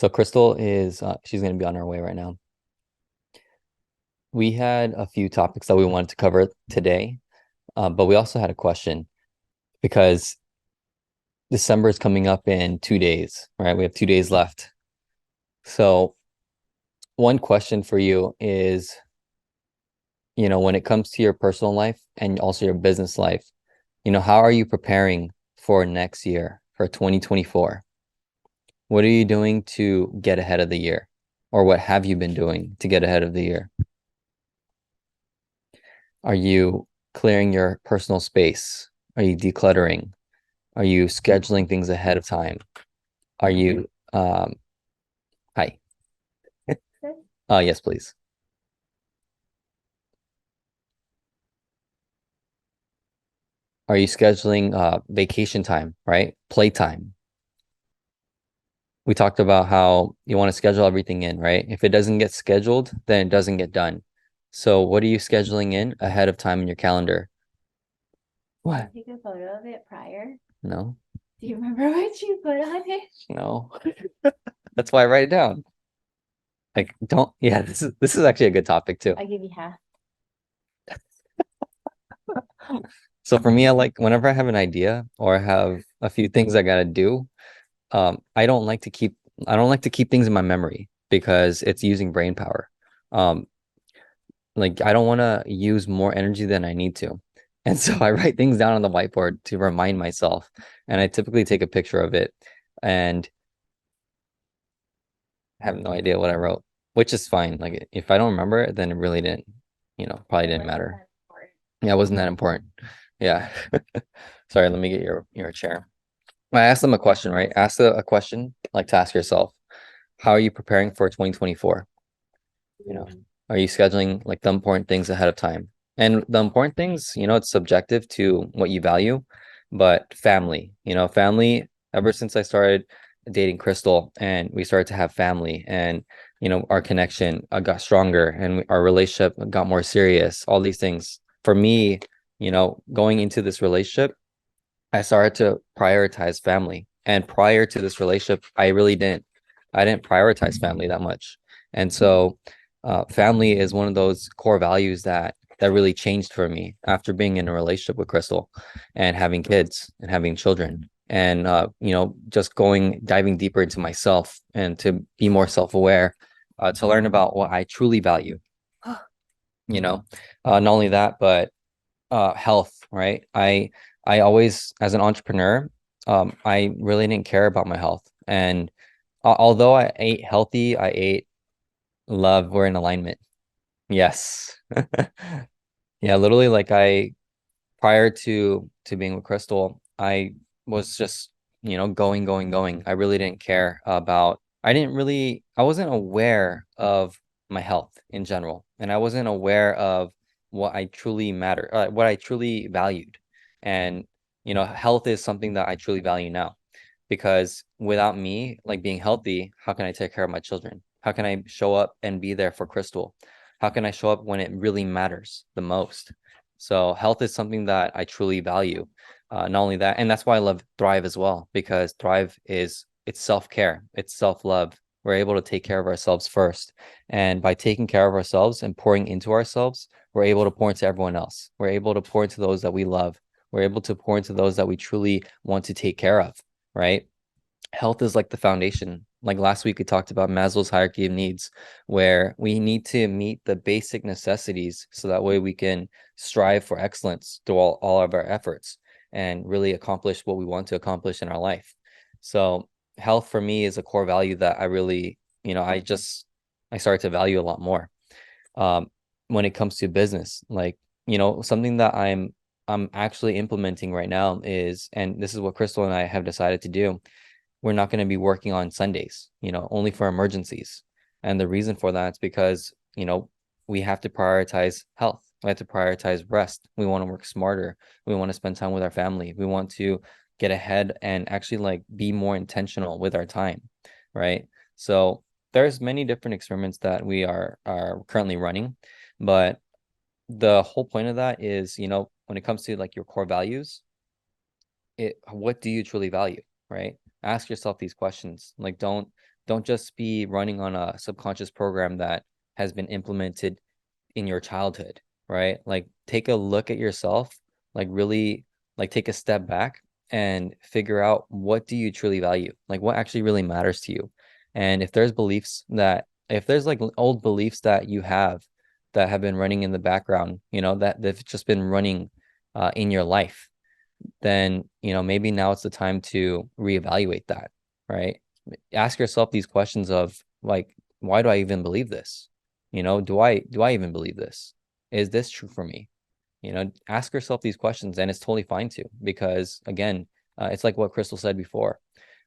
So Crystal is she's going to be on her way right now. We had a few topics that we wanted to cover today, but we also had a question because December is coming up in 2 days, right? We have 2 days left. So one question for you is, when it comes to your personal life and also your business life, how are you preparing for next year, for 2024? What are you doing to get ahead of the year? Or what have you been doing to get ahead of the year? Are you clearing your personal space? Are you decluttering? Are you scheduling things ahead of time? Are you, hi. Yes, please. Are you scheduling vacation time, right? Playtime. We talked about how you want to schedule everything in, right? If it doesn't get scheduled, then it doesn't get done. So what are you scheduling in ahead of time in your calendar? What? Take a photo of it prior. No, Do you remember what you put on it? no. That's why I write it down. Like, don't, yeah, this is actually a good topic too. I give you half. So for me, I like whenever I have an idea or I have a few things I gotta do, I don't like to keep things in my memory because it's using brain power. Um, like I don't want to use more energy than I need to. And so I write things down on the whiteboard to remind myself. And I typically take a picture of it and have no idea what I wrote, which is fine. Like if I don't remember it, then it really didn't, probably It didn't wasn't matter. that important. Yeah, it wasn't that important. Yeah. Sorry, let me get your chair. I asked them a question, right? Ask a question like to ask yourself, how are you preparing for 2024? You know, are you scheduling like the important things ahead of time? And the important things, it's subjective to what you value, but family, ever since I started dating Crystal and we started to have family and, our connection got stronger and our relationship got more serious, all these things. For me, going into this relationship, I started to prioritize family. And prior to this relationship, I didn't prioritize family that much. And so, family is one of those core values that really changed for me after being in a relationship with Crystal and having kids and having children. And just diving deeper into myself and to be more self-aware, to learn about what I truly value. You know, not only that, but health, right? I always, as an entrepreneur, I really didn't care about my health. And although I ate healthy, I ate love, we're in alignment. Yes. Yeah, literally like prior to being with Crystal, I was just, going. I really didn't care about I wasn't aware of my health in general, and I wasn't aware of what I truly what I truly valued. And health is something that I truly value now because without me like being healthy, how can I take care of my children? How can I show up and be there for Crystal? How can I show up when it really matters the most? So health is something that I truly value. Not only that, and that's why I love Thrive as well, because Thrive it's self-care, it's self-love. We're able to take care of ourselves first. And by taking care of ourselves and pouring into ourselves, we're able to pour into everyone else. We're able to pour into those that we love. We're able to pour into those that we truly want to take care of, right? Health is like the foundation. Like last week, we talked about Maslow's hierarchy of needs, where we need to meet the basic necessities so that way we can strive for excellence through all of our efforts and really accomplish what we want to accomplish in our life. So health for me is a core value that I really, I started to value a lot more. Um, when it comes to business, like, something that I'm actually implementing right now is, and this is what Crystal and I have decided to do, we're not going to be working on Sundays, only for emergencies. And the reason for that is because, we have to prioritize health. We have to prioritize rest. We want to work smarter. We want to spend time with our family. We want to get ahead and actually like be more intentional with our time, right? So there's many different experiments that we are currently running, but the whole point of that is, when it comes to like your core values, what do you truly value, right? Ask yourself these questions. Like Don't just be running on a subconscious program that has been implemented in your childhood, right? Like take a look at yourself, like really like take a step back and figure out what do you truly value? Like what actually really matters to you. And if there's like old beliefs that you have that have been running in the background, that they've just been running in your life, then, maybe now it's the time to reevaluate that, right? Ask yourself these questions of like, why do I even believe this? Do I even believe this? Is this true for me? Ask yourself these questions, and it's totally fine to, because again, it's like what Crystal said before.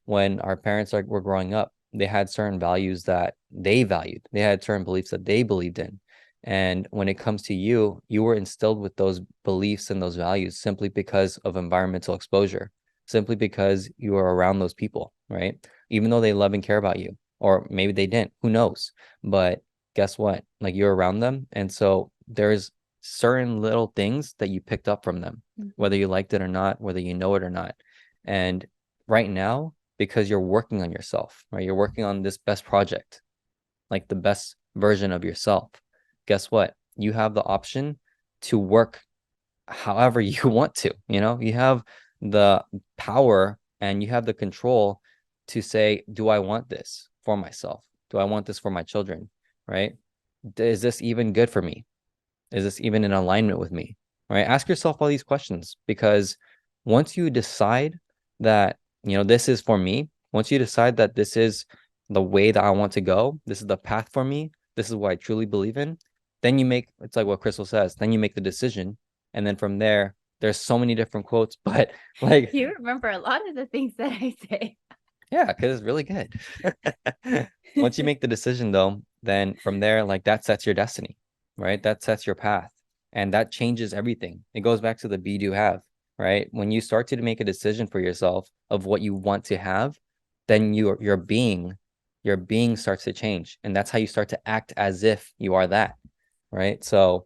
When our parents were growing up, they had certain values that they valued. They had certain beliefs that they believed in. And when it comes to you, you were instilled with those beliefs and those values simply because of environmental exposure, simply because you were around those people, right? Even though they love and care about you, or maybe they didn't, who knows? But guess what? Like you're around them. And so there's certain little things that you picked up from them, whether you liked it or not, whether you know it or not. And right now, because you're working on yourself, right? You're working on this best project, like the best version of yourself. Guess what? You have the option to work however you want to, you have the power and you have the control to say, do I want this for myself? Do I want this for my children? Right? Is this even good for me? Is this even in alignment with me? Right? Ask yourself all these questions, because once you decide that, this is for me, once you decide that this is the way that I want to go, this is the path for me, this is what I truly believe in, then it's like what Crystal says, then you make the decision. And then from there, there's so many different quotes, but like, You remember a lot of the things that I say. yeah, because it's really good. Once you make the decision, though, then from there, like that sets your destiny, right? That sets your path, and that changes everything. It goes back to the be, do, have, right? When you start to make a decision for yourself of what you want to have, then your being starts to change, and that's how you start to act as if you are that, right? So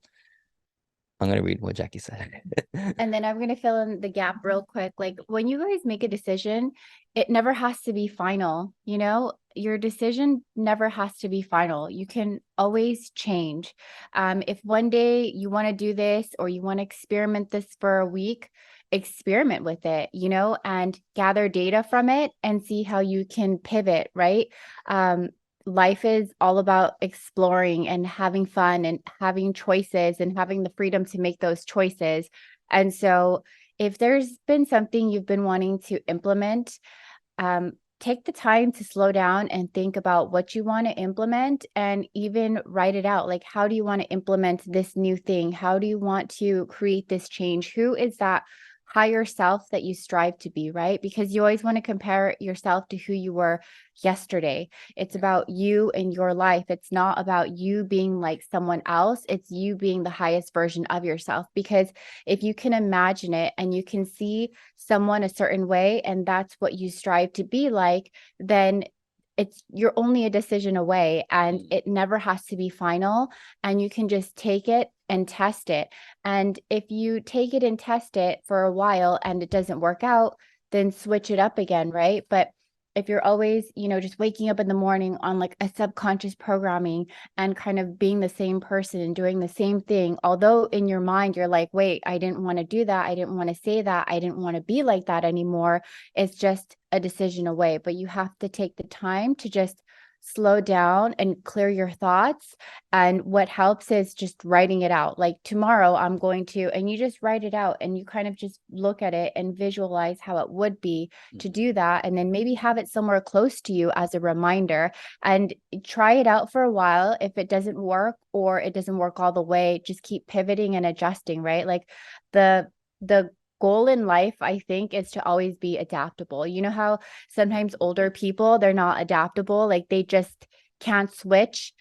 I'm gonna read what Jackie said. And then I'm going to fill in the gap real quick. Like when you guys make a decision, it never has to be final. Your decision never has to be final. You can always change. If one day you want to do this or you want to experiment this for a week, experiment with it, and gather data from it and see how you can pivot, right? Life is all about exploring and having fun and having choices and having the freedom to make those choices. And so, if there's been something you've been wanting to implement, take the time to slow down and think about what you want to implement and even write it out. Like, how do you want to implement this new thing? How do you want to create this change? Who is that higher self that you strive to be, right? Because you always want to compare yourself to who you were yesterday. It's about you and your life. It's not about you being like someone else. It's you being the highest version of yourself. Because if you can imagine it and you can see someone a certain way and that's what you strive to be like, then you're only a decision away and it never has to be final, and you can just take it and test it. And if you take it and test it for a while and it doesn't work out, then switch it up again, right? But if you're always, just waking up in the morning on like a subconscious programming and kind of being the same person and doing the same thing, although in your mind you're like, wait, I didn't want to do that. I didn't want to say that. I didn't want to be like that anymore. It's just a decision away. But you have to take the time to just slow down and clear your thoughts. And what helps is just writing it out. Like tomorrow, I'm going to, and you just write it out and you kind of just look at it and visualize how it would be to do that. And then maybe have it somewhere close to you as a reminder and try it out for a while. If it doesn't work or it doesn't work all the way, just keep pivoting and adjusting, right? Like the goal in life, I think, is to always be adaptable. You know how sometimes older people, they're not adaptable, like they just can't switch,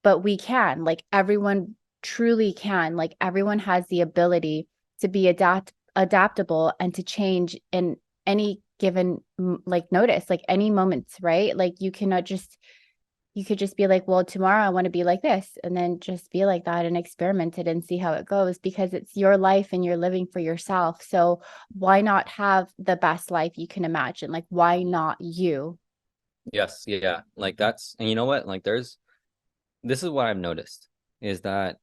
but we can. Like everyone truly can. Like everyone has the ability to be adaptable and to change in any given like notice, like any moments, right? Like you could just be like, well, tomorrow I want to be like this, and then just be like that and experiment it and see how it goes, because it's your life and you're living for yourself. So why not have the best life you can imagine? Like, why not you? Yes, yeah. Like that's, and you know what? Like this is what I've noticed is that,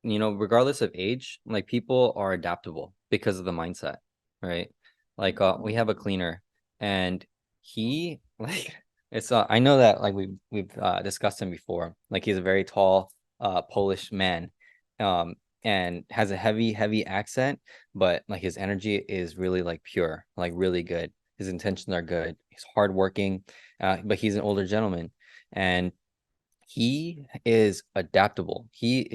regardless of age, like people are adaptable because of the mindset, right? Like we have a cleaner and he like I know that like we've discussed him before. Like he's a very tall Polish man. Um and has a heavy accent, but like his energy is really like pure, like really good. His intentions are good. He's hardworking, but he's an older gentleman. And he is adaptable. He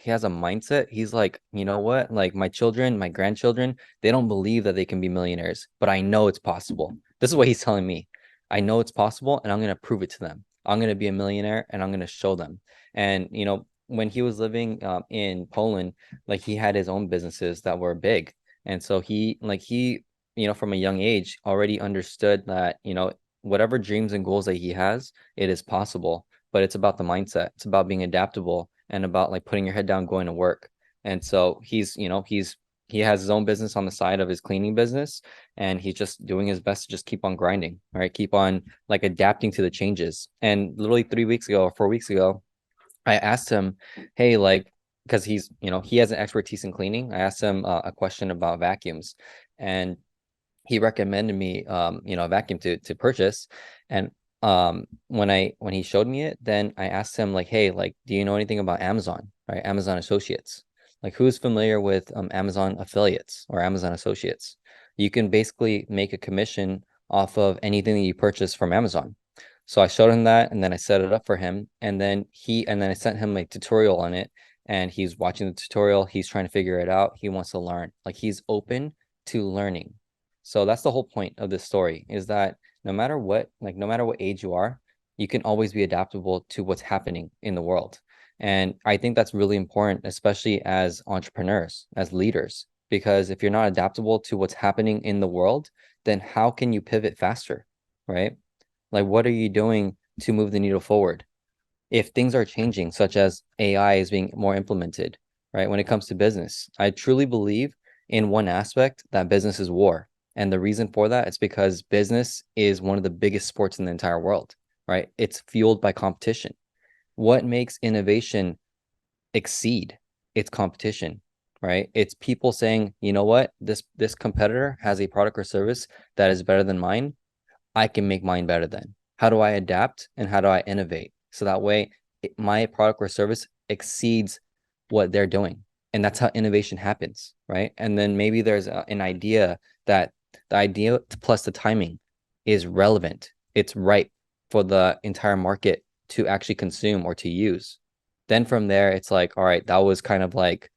has a mindset. He's like, you know what? Like my children, my grandchildren, they don't believe that they can be millionaires, but I know it's possible. This is what he's telling me. I know it's possible and I'm going to prove it to them. I'm going to be a millionaire and I'm going to show them. And, when he was living in Poland, like he had his own businesses that were big. And so from a young age already understood that, whatever dreams and goals that he has, it is possible, but it's about the mindset. It's about being adaptable and about like putting your head down, going to work. And so he has his own business on the side of his cleaning business, and he's just doing his best to just keep on grinding, right? Keep on like adapting to the changes. And literally 3 weeks ago or 4 weeks ago, I asked him, hey, like, because he has an expertise in cleaning. I asked him a question about vacuums, and he recommended me a vacuum to purchase. And when he showed me it, then I asked him like, hey, like, do you know anything about Amazon, right? Amazon Associates. Like who's familiar with Amazon affiliates or Amazon Associates? You can basically make a commission off of anything that you purchase from Amazon. So I showed him that and then I set it up for him. And then I sent him a tutorial on it, and he's watching the tutorial. He's trying to figure it out. He wants to learn. Like he's open to learning. So that's the whole point of this story is that no matter what age you are, you can always be adaptable to what's happening in the world. And I think that's really important, especially as entrepreneurs, as leaders, because if you're not adaptable to what's happening in the world, then how can you pivot faster, right? Like, what are you doing to move the needle forward? If things are changing, such as AI is being more implemented, right? When it comes to business, I truly believe in one aspect that business is war. And the reason for that is because business is one of the biggest sports in the entire world, right? It's fueled by competition. What makes innovation exceed its competition, right? It's people saying, you know what, this competitor has a product or service that is better than mine. I can make mine better then. How do I adapt and how do I innovate? So that way, my product or service exceeds what they're doing. And that's how innovation happens, right? And then maybe there's an idea that the idea plus the timing is relevant. It's right for the entire market to actually consume or to use. Then from there, it's like, all right, that was kind of like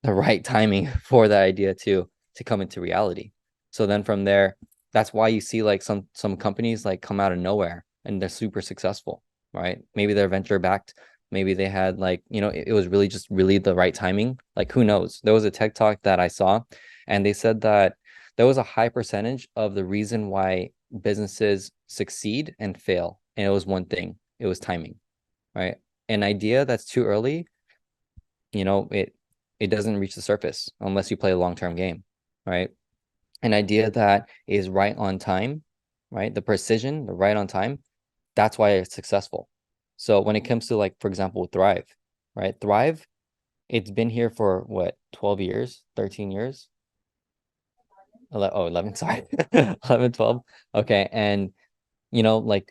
the right timing for that idea to come into reality. So then from there, that's why you see like some companies like come out of nowhere and they're super successful, right? Maybe they're venture backed, maybe they had like, it was really just really the right timing. Like who knows? There was a tech talk that I saw, and they said that there was a high percentage of the reason why businesses succeed and fail, and it was one thing, it was timing, right? An idea that's too early, it doesn't reach the surface unless you play a long-term game, right? An idea that is right on time, right? The precision, the right on time, that's why it's successful. So when it comes to like, for example, Thrive, right? Thrive, it's been here for what, 12 years, 13 years? 11, sorry. 11, 12. Okay. And, like,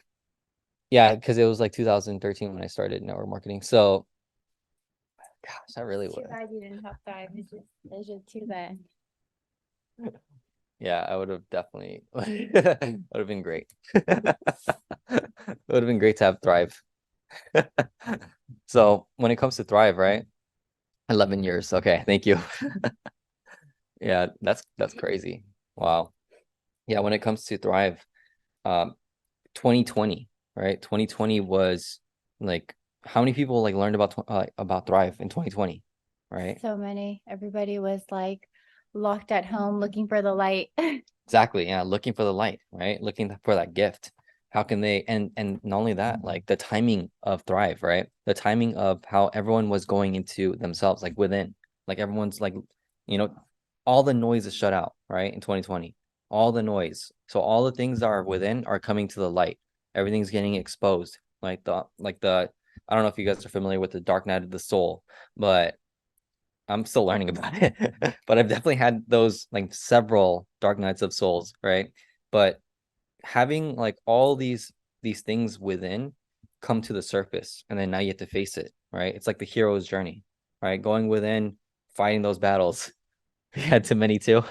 yeah, because it was like 2013 when I started network marketing. So, gosh, that really Too was. bad you didn't have five. It's just too bad. Yeah, I would have definitely would have been great. It would have been great to have Thrive. So when it comes to Thrive, right? 11 years. Okay, thank you. Yeah, that's crazy. Wow. Yeah, when it comes to Thrive, um, 2020, right? 2020 was like how many people like learned about Thrive in 2020, right? So many. Everybody was like locked at home looking for the light. Exactly. Yeah, looking for the light, right? Looking for that gift. How can they and not only that, like the timing of Thrive, right? The timing of how everyone was going into themselves, like within. Like everyone's like, you know, all the noise is shut out, right? In 2020. All the noise. So all the things that are within are coming to the light. Everything's getting exposed. I don't know if you guys are familiar with the dark night of the soul, but I'm still learning about it. But I've definitely had those like several dark nights of souls, right? But having like all these things within come to the surface, and then now you have to face it, right? It's like the hero's journey, right? Going within, fighting those battles. We had too many too.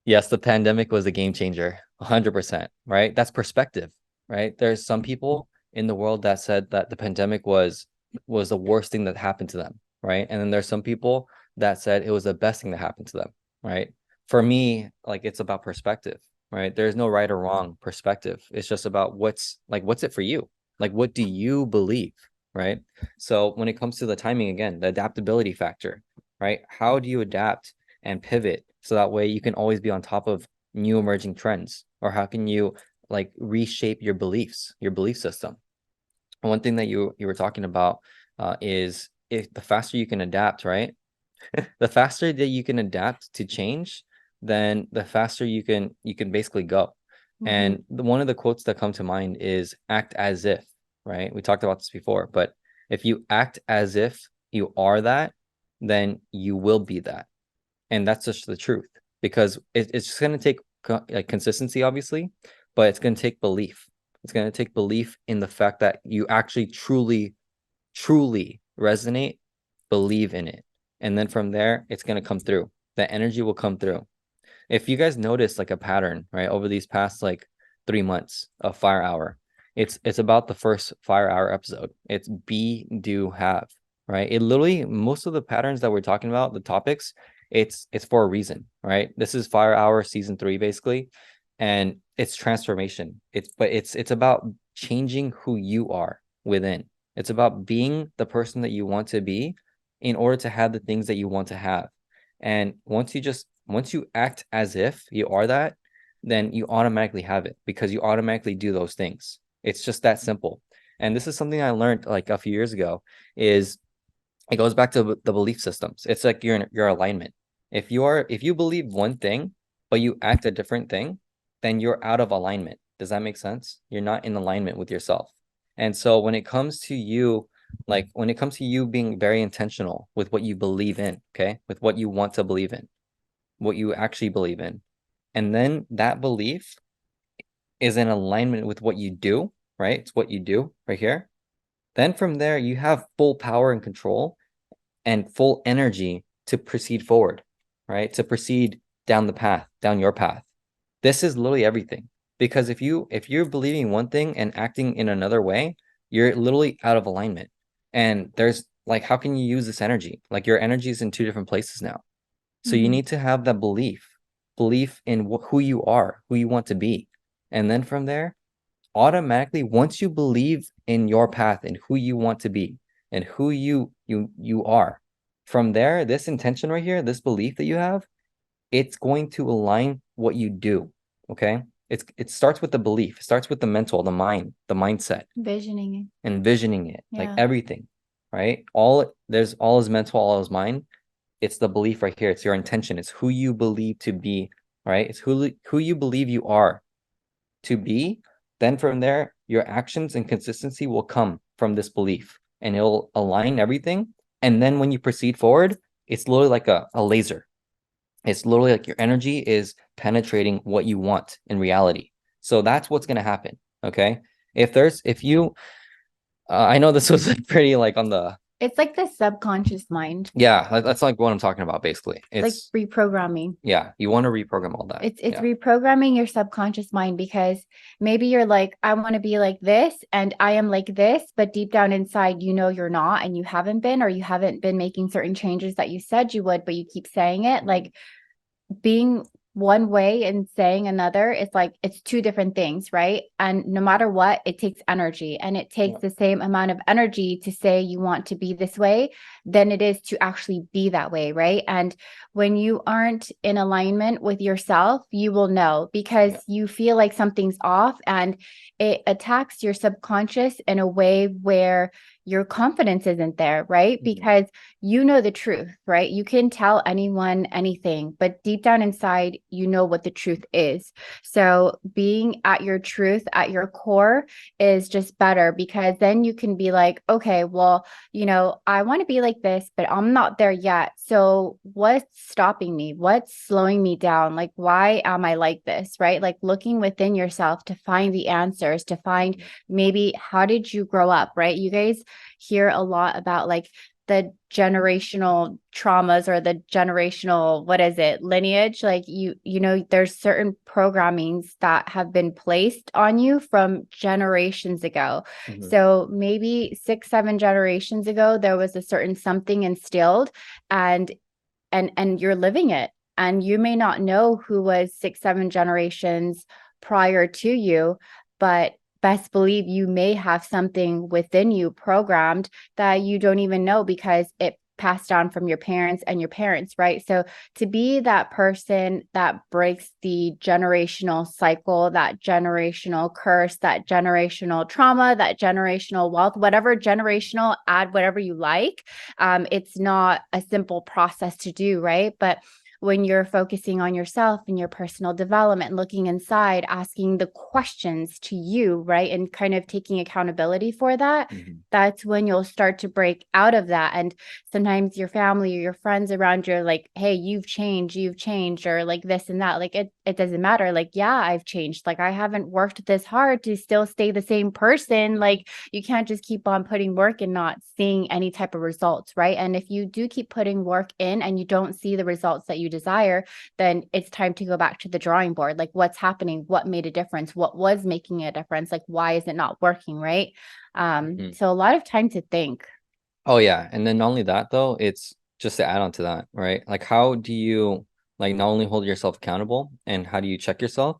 Yes, the pandemic was a game changer, 100%, right? That's perspective, right? There's some people in the world that said that the pandemic was the worst thing that happened to them, right? And then there's some people that said it was the best thing that happened to them, right? For me, like it's about perspective, right? There's no right or wrong perspective. It's just about what's it for you? Like what do you believe, right? So when it comes to the timing again, the adaptability factor, right? How do you adapt and pivot so that way you can always be on top of new emerging trends? Or how can you like reshape your beliefs, your belief system? And one thing that you were talking about is if the faster you can adapt, right? The faster that you can adapt to change, then the faster you can basically go. And one of the quotes that come to mind is act as if, right? We talked about this before, but if you act as if you are that, then you will be that. And that's just the truth, because it's just going to take like consistency, obviously, but it's going to take belief. It's going to take belief in the fact that you actually truly resonate, believe in it. And then from there, it's going to come through. The energy will come through. If you guys notice like a pattern, right, over these past like 3 months of Fire Hour, it's about the first Fire Hour episode. It's be, do, have, right? It literally, most of the patterns that we're talking about, the topics, it's for a reason, right? This is Fire Hour season 3, basically, and it's transformation. It's about changing who you are within. It's about being the person that you want to be in order to have the things that you want to have. And once you act as if you are that, then you automatically have it because you automatically do those things. It's just that simple. And this is something I learned like a few years ago is it goes back to the belief systems. It's like your alignment. If you believe one thing, but you act a different thing, then you're out of alignment. Does that make sense? You're not in alignment with yourself. And so when it comes to you, like when it comes to you being very intentional with what you believe in, okay, with what you want to believe in, what you actually believe in, and then that belief is in alignment with what you do, right? It's what you do right here. Then from there, you have full power and control and full energy to proceed forward, right? To proceed down the path, down your path. This is literally everything. Because if you're believing one thing and acting in another way, you're literally out of alignment. And there's like, how can you use this energy? Like your energy is in two different places now. So you need to have that belief in who you are, who you want to be. And then from there, automatically, once you believe in your path and who you want to be and who you are, from there, this intention right here, this belief that you have, it's going to align what you do. Okay. It starts with the belief, it starts with the mental, the mind, the mindset, Visioning. envisioning it, like Yeah. everything, right? All is mental, all is mind. It's the belief right here. It's your intention. It's who you believe to be, right? It's who you believe you are to be. Then from there, your actions and consistency will come from this belief and it'll align everything. And then when you proceed forward, it's literally like a laser. It's literally like your energy is penetrating what you want in reality. So that's what's going to happen. Okay. If you, I know this was like pretty like on the, It's like the subconscious mind. yeah, that's like what I'm talking about basically. It's like It's, reprogramming. yeah, you want to reprogram all that. It's Yeah. reprogramming your subconscious mind because maybe you're like, I want to be like this and I am like this, but deep down inside, you know you're not and you haven't been, or you haven't been making certain changes that you said you would, but you keep saying it. Like being one way and saying another, it's like it's two different things, right? And no matter what, it takes energy, and it takes the same amount of energy to say you want to be this way than it is to actually be that way, right? And when you aren't in alignment with yourself, you will know because you feel like something's off, and it attacks your subconscious in a way where your confidence isn't there, right? Because you know the truth, right? You can tell anyone anything, but deep down inside, you know what the truth is. So being at your truth, at your core, is just better, because then you can be like, okay, well, I want to be like this, but I'm not there yet. So what's stopping me? What's slowing me down? Like, why am I like this? Right? Like looking within yourself to find the answers, to find maybe how did you grow up, right? You guys hear a lot about like the generational traumas or the generational, what is it, lineage. Like there's certain programmings that have been placed on you from generations ago. So maybe 6 7 generations ago there was a certain something instilled, and you're living it, and you may not know who was 6 7 generations prior to you, but best believe you may have something within you programmed that you don't even know, because it passed down from your parents and your parents, right? So to be that person that breaks the generational cycle, that generational curse, that generational trauma, that generational wealth, whatever generational, add whatever you like. It's not a simple process to do, right? But when you're focusing on yourself and your personal development, looking inside, asking the questions to you, right? And kind of taking accountability for that, that's when you'll start to break out of that. And sometimes your family or your friends around you are like, hey, you've changed, or like this and that. Like it doesn't matter. Like, yeah, I've changed. Like I haven't worked this hard to still stay the same person. Like you can't just keep on putting work and not seeing any type of results, right? And if you do keep putting work in and you don't see the results that you desire, then it's time to go back to the drawing board. Like what's happening? What made a difference? What was making a difference? Like why is it not working, right? So a lot of time to think. Oh yeah, and then not only that though, it's just to add on to that, right? Like how do you like not only hold yourself accountable and how do you check yourself,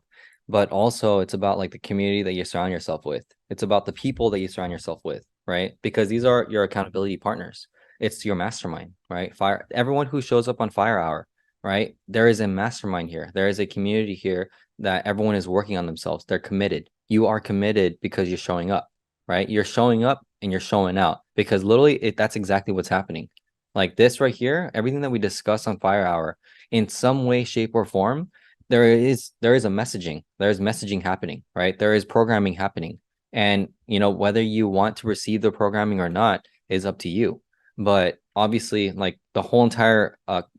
but also it's about like the community that you surround yourself with. It's about the people that you surround yourself with, right? Because these are your accountability partners. It's your mastermind, right? Everyone who shows up on Fire Hour, right? There is a mastermind here. There is a community here that everyone is working on themselves. They're committed. You are committed because you're showing up, right? You're showing up and you're showing out, because literally that's exactly what's happening. Like this right here, everything that we discuss on Fire Hour, in some way, shape, or form, there is a messaging. There is messaging happening, right? There is programming happening. And whether you want to receive the programming or not is up to you. But obviously, like the whole entire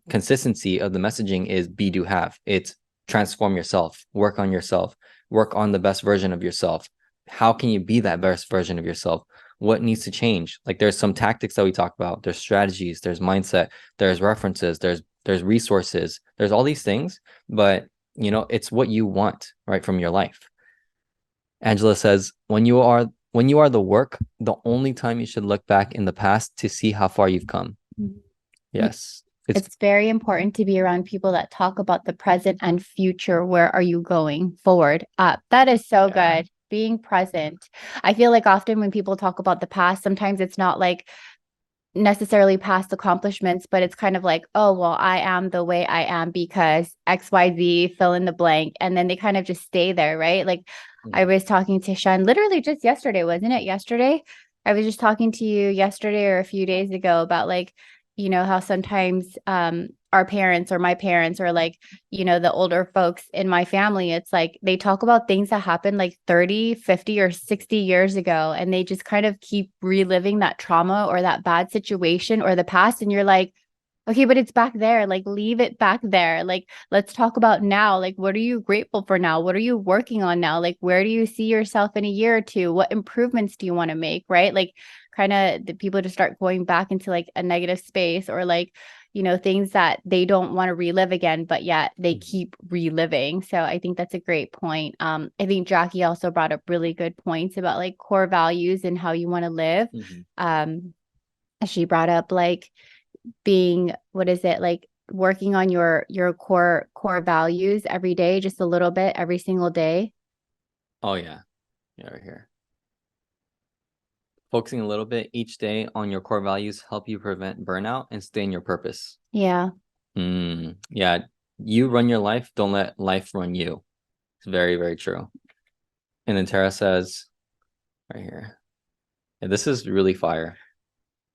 consistency of the messaging is be, do, have. It's transform yourself, work on yourself, work on the best version of yourself. How can you be that best version of yourself? What needs to change? Like there's some tactics that we talk about. There's strategies, there's mindset, there's references, there's resources, there's all these things, but it's what you want, right, from your life. Angela says, when you are the work, the only time you should look back in the past to see how far you've come. Yes. It's very important to be around people that talk about the present and future. Where are you going? Forward, up. That is so good. Being present. I feel like often when people talk about the past, sometimes it's not like necessarily past accomplishments, but it's kind of like, oh, well, I am the way I am because XYZ, fill in the blank. And then they kind of just stay there, right? Like I was talking to Sean literally just yesterday, wasn't it? Yesterday? I was just talking to you yesterday or a few days ago about like, how sometimes our parents or my parents or like, the older folks in my family, it's like they talk about things that happened like 30, 50 or 60 years ago. And they just kind of keep reliving that trauma or that bad situation or the past. And you're like, okay, but it's back there. Like, leave it back there. Like, let's talk about now. Like, what are you grateful for now? What are you working on now? Like, where do you see yourself in a year or two? What improvements do you want to make? Right. Like, kind of the people to start going back into like a negative space or like, things that they don't want to relive again, but yet they keep reliving. So I think that's a great point. I think Jackie also brought up really good points about like core values and how you want to live. She brought up like, being, what is it, like working on your core values every day, just a little bit every single day. Oh yeah. Yeah, right here. Focusing a little bit each day on your core values help you prevent burnout and stay in your purpose. Yeah. Yeah. You run your life. Don't let life run you. It's very, very true. And then Tara says right here, And this is really fire.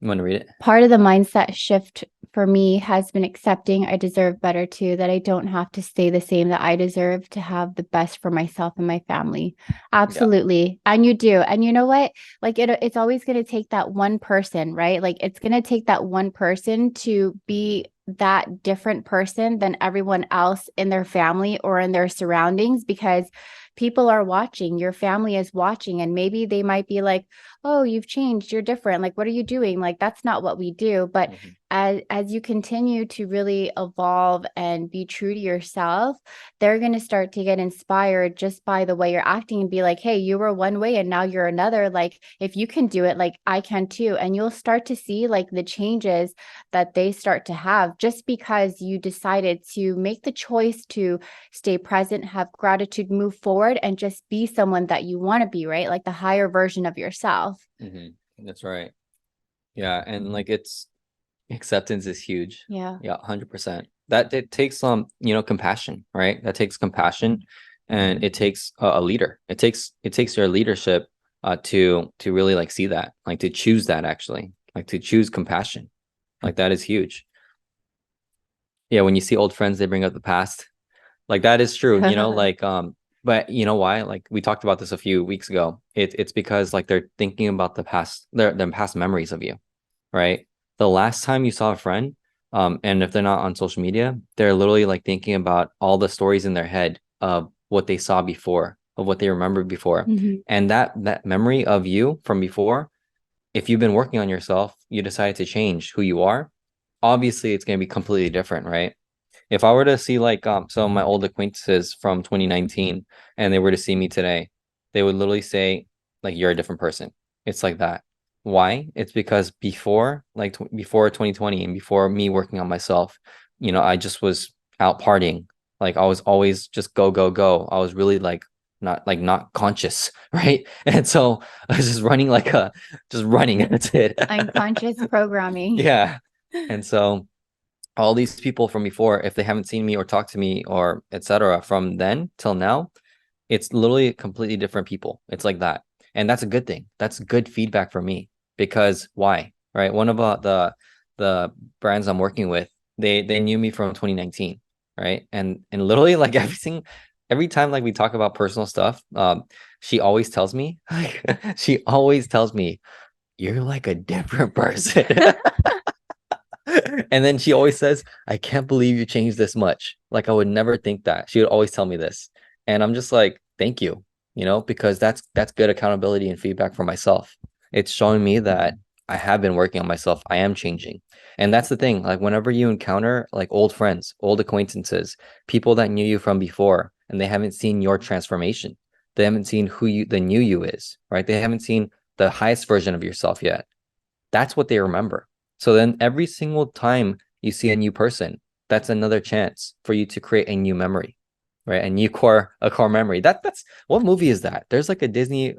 You want to read it? Part of the mindset shift for me has been accepting I deserve better too, that I don't have to stay the same, that I deserve to have the best for myself and my family. Yeah. Absolutely. And you do. And you know what? Like it's always going to take that one person, right? Like it's going to take that one person to be that different person than everyone else in their family or in their surroundings, because people are watching, your family is watching, and maybe they might be like, oh, you've changed, you're different, like what are you doing? Like that's not what we do. But as you continue to really evolve and be true to yourself, they're going to start to get inspired just by the way you're acting and be like, hey, you were one way and now you're another. Like if you can do it, like I can too. And you'll start to see like the changes that they start to have just because you decided to make the choice to stay present, have gratitude, move forward, and just be someone that you want to be, right? Like the higher version of yourself. That's right. Yeah, and like it's acceptance is huge. Yeah. Yeah, 100%. That it takes compassion, right? That takes compassion, and it takes a leader. It takes your leadership to really like see that, like to choose that actually, like to choose compassion. Like that is huge. Yeah, when you see old friends, they bring up the past. Like that is true, like but you know why? Like we talked about this a few weeks ago. It's because like they're thinking about the past, their past memories of you, right? The last time you saw a friend, and if they're not on social media, they're literally like thinking about all the stories in their head of what they saw before, of what they remembered before. Mhm. And that memory of you from before, if you've been working on yourself, you decided to change who you are, obviously it's going to be completely different, right? If I were to see like some of my old acquaintances from 2019 and they were to see me today, they would literally say like you're a different person. It's like that. Why? It's because before like before 2020 and before me working on myself, I just was out partying. Like I was always just go go go. I was really like not conscious, right? And so I was just running like a just running. That's it. Unconscious programming. Yeah. And so all these people from before, if they haven't seen me or talked to me or etc. from then till now, it's literally completely different people. It's like that. And that's a good thing. That's good feedback for me because why? Right? One of the brands I'm working with, they knew me from 2019, right? And literally like every time like we talk about personal stuff, she always tells me, like she always tells me, you're like a different person. And then she always says, I can't believe you changed this much. Like I would never think that. She would always tell me this. And I'm just like, thank you, because that's good accountability and feedback for myself. It's showing me that I have been working on myself. I am changing. And that's the thing. Like whenever you encounter like old friends, old acquaintances, people that knew you from before, and they haven't seen your transformation. They haven't seen who the new you is, right? They haven't seen the highest version of yourself yet. That's what they remember. So then every single time you see a new person, that's another chance for you to create a new memory, right? A core memory. That's what movie is that? There's a Disney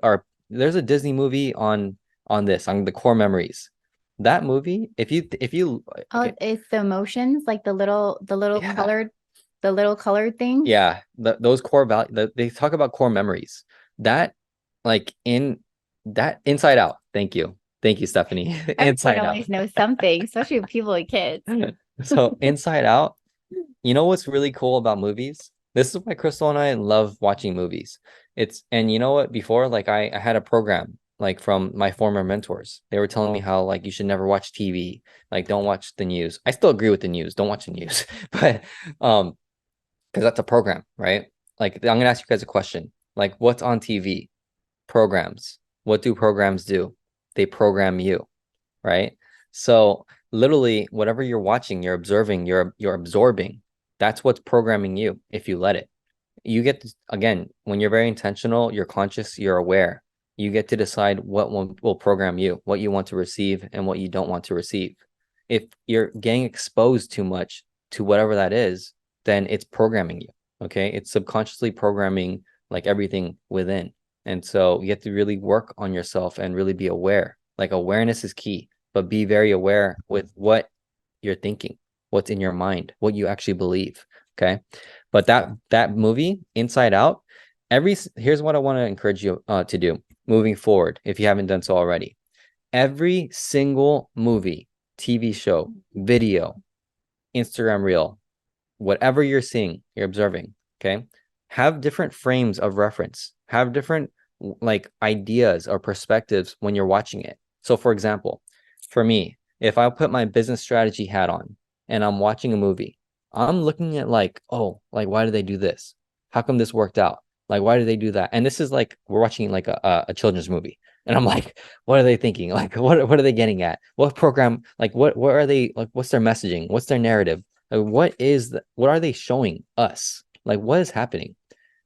movie on the core memories. That movie, if you Oh, okay, it's the emotions, like the little yeah, colored things. yeah, those core value they talk about core memories. That like in that Inside Out. Thank you. Thank you, Stephanie. Everyone Inside Out. always knows something, especially with people with kids. So Inside Out, what's really cool about movies? This is why Crystal and I love watching movies. And you know what? Before, like I had a program like from my former mentors. They were telling me how like you should never watch TV, like don't watch the news. I still agree with the news. Don't watch the news. But because that's a program, right? Like I'm gonna ask you guys a question. Like what's on TV? Programs. What do programs do? They program you, right? So literally whatever you're watching, you're observing, you're absorbing. That's what's programming you if you let it. You get to, again, when you're very intentional, you're conscious, you're aware. You get to decide what will program you, what you want to receive and what you don't want to receive. If you're getting exposed too much to whatever that is, then it's programming you. Okay. It's subconsciously programming like everything within. And so you have to really work on yourself and really be aware. Like awareness is key, but be very aware with what you're thinking, what's in your mind, what you actually believe. Okay. But that movie, Inside Out, here's what I want to encourage you to do moving forward, if you haven't done so already. every single movie, TV show, video, Instagram reel, whatever you're seeing, you're observing, okay? Have different frames of reference, have different like ideas or perspectives when you're watching it. So, for example, for me, if I put my business strategy hat on and I'm watching a movie, I'm looking at like, oh, like, why did they do this? How come this worked out? Like, why did they do that? And this is like, we're watching like a children's movie. And I'm like, what are they thinking? Like, what are they getting at? What program, like, what are they, like, what's their messaging? What's their narrative? Like, what are they showing us? Like, what is happening?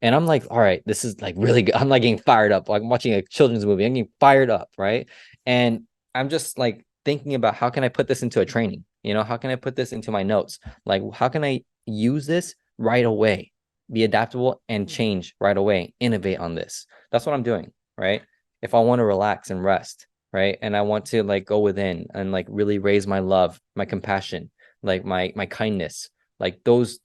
And I'm like, all right, this is like really good. I'm like getting fired up. Like I'm watching a children's movie. I'm getting fired up, right? And I'm just like thinking about how can I put this into a training? You know, how can I put this into my notes? Like, how can I use this right away? Be adaptable and change right away. Innovate on this. That's what I'm doing, right? If I want to relax and rest, right? And I want to like go within and like really raise my love, my compassion, like my kindness, like those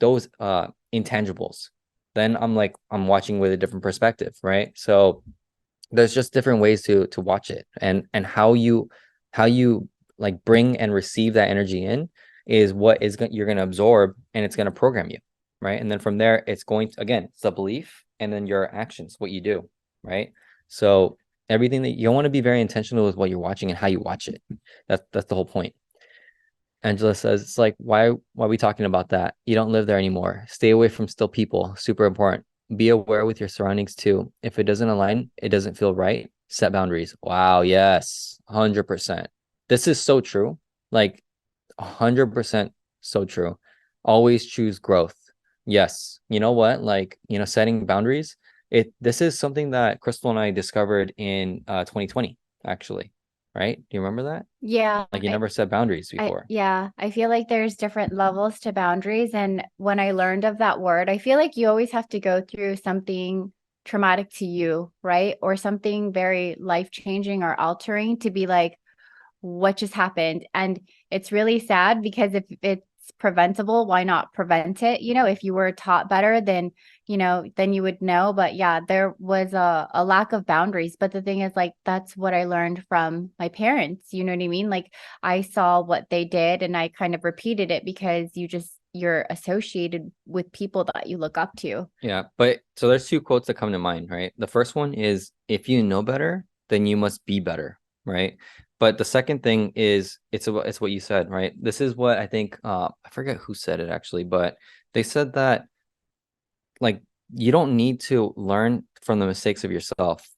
intangibles, then I'm like I'm watching with a different perspective, right? So there's just different ways to watch it, and how you like bring and receive that energy in is what is you're going to absorb, and it's going to program you, right? And then from there it's going to, again, it's the belief and then your actions, what you do, right? So everything that you want to be very intentional with what you're watching and how you watch it. That's the whole point. Angela says, it's like, why are we talking about that? You don't live there anymore. Stay away from still people. Super important. Be aware with your surroundings too. If it doesn't align, it doesn't feel right. Set boundaries. Wow, yes, 100%. This is so true. Like 100% so true. Always choose growth. Yes. You know what? Like, setting boundaries. This is something that Crystal and I discovered in 2020, actually. Right? Do you remember that? Yeah, Like you never set boundaries before. yeah, I feel like there's different levels to boundaries. And when I learned of that word, I feel like you always have to go through something traumatic to you, right? Or something very life-changing or altering to be like, what just happened? And it's really sad because if it's preventable, why not prevent it? If you were taught better, then you would know. But yeah, there was a lack of boundaries. But the thing is, like, that's what I learned from my parents. You know what I mean? Like, I saw what they did and I kind of repeated it because you're associated with people that you look up to. Yeah, but so there's two quotes that come to mind, right? The first one is, if you know better, then you must be better, right? But the second thing is it's what you said, right? This is what I think I forget who said it actually, but they said that like you don't need to learn from the mistakes of yourself.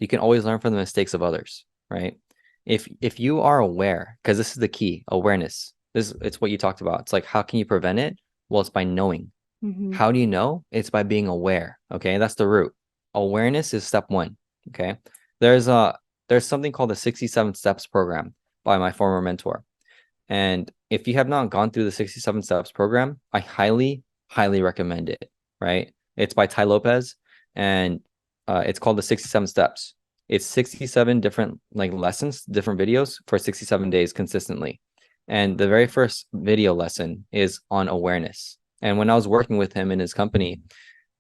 You can always learn from the mistakes of others, right? If you are aware, because this is the key, awareness. It's what you talked about. It's like how can you prevent it? Well, it's by knowing. Hmm. How do you know? It's by being aware. Okay, that's the root. Awareness is step one. Okay, there's a there's something called the 67 steps program by my former mentor. And if you have not gone through the 67 steps program, I highly recommend it, right? It's by Ty Lopez, and it's called the 67 steps. It's 67 different like lessons, different videos for 67 days consistently. And the very first video lesson is on awareness. And when I was working with him in his company,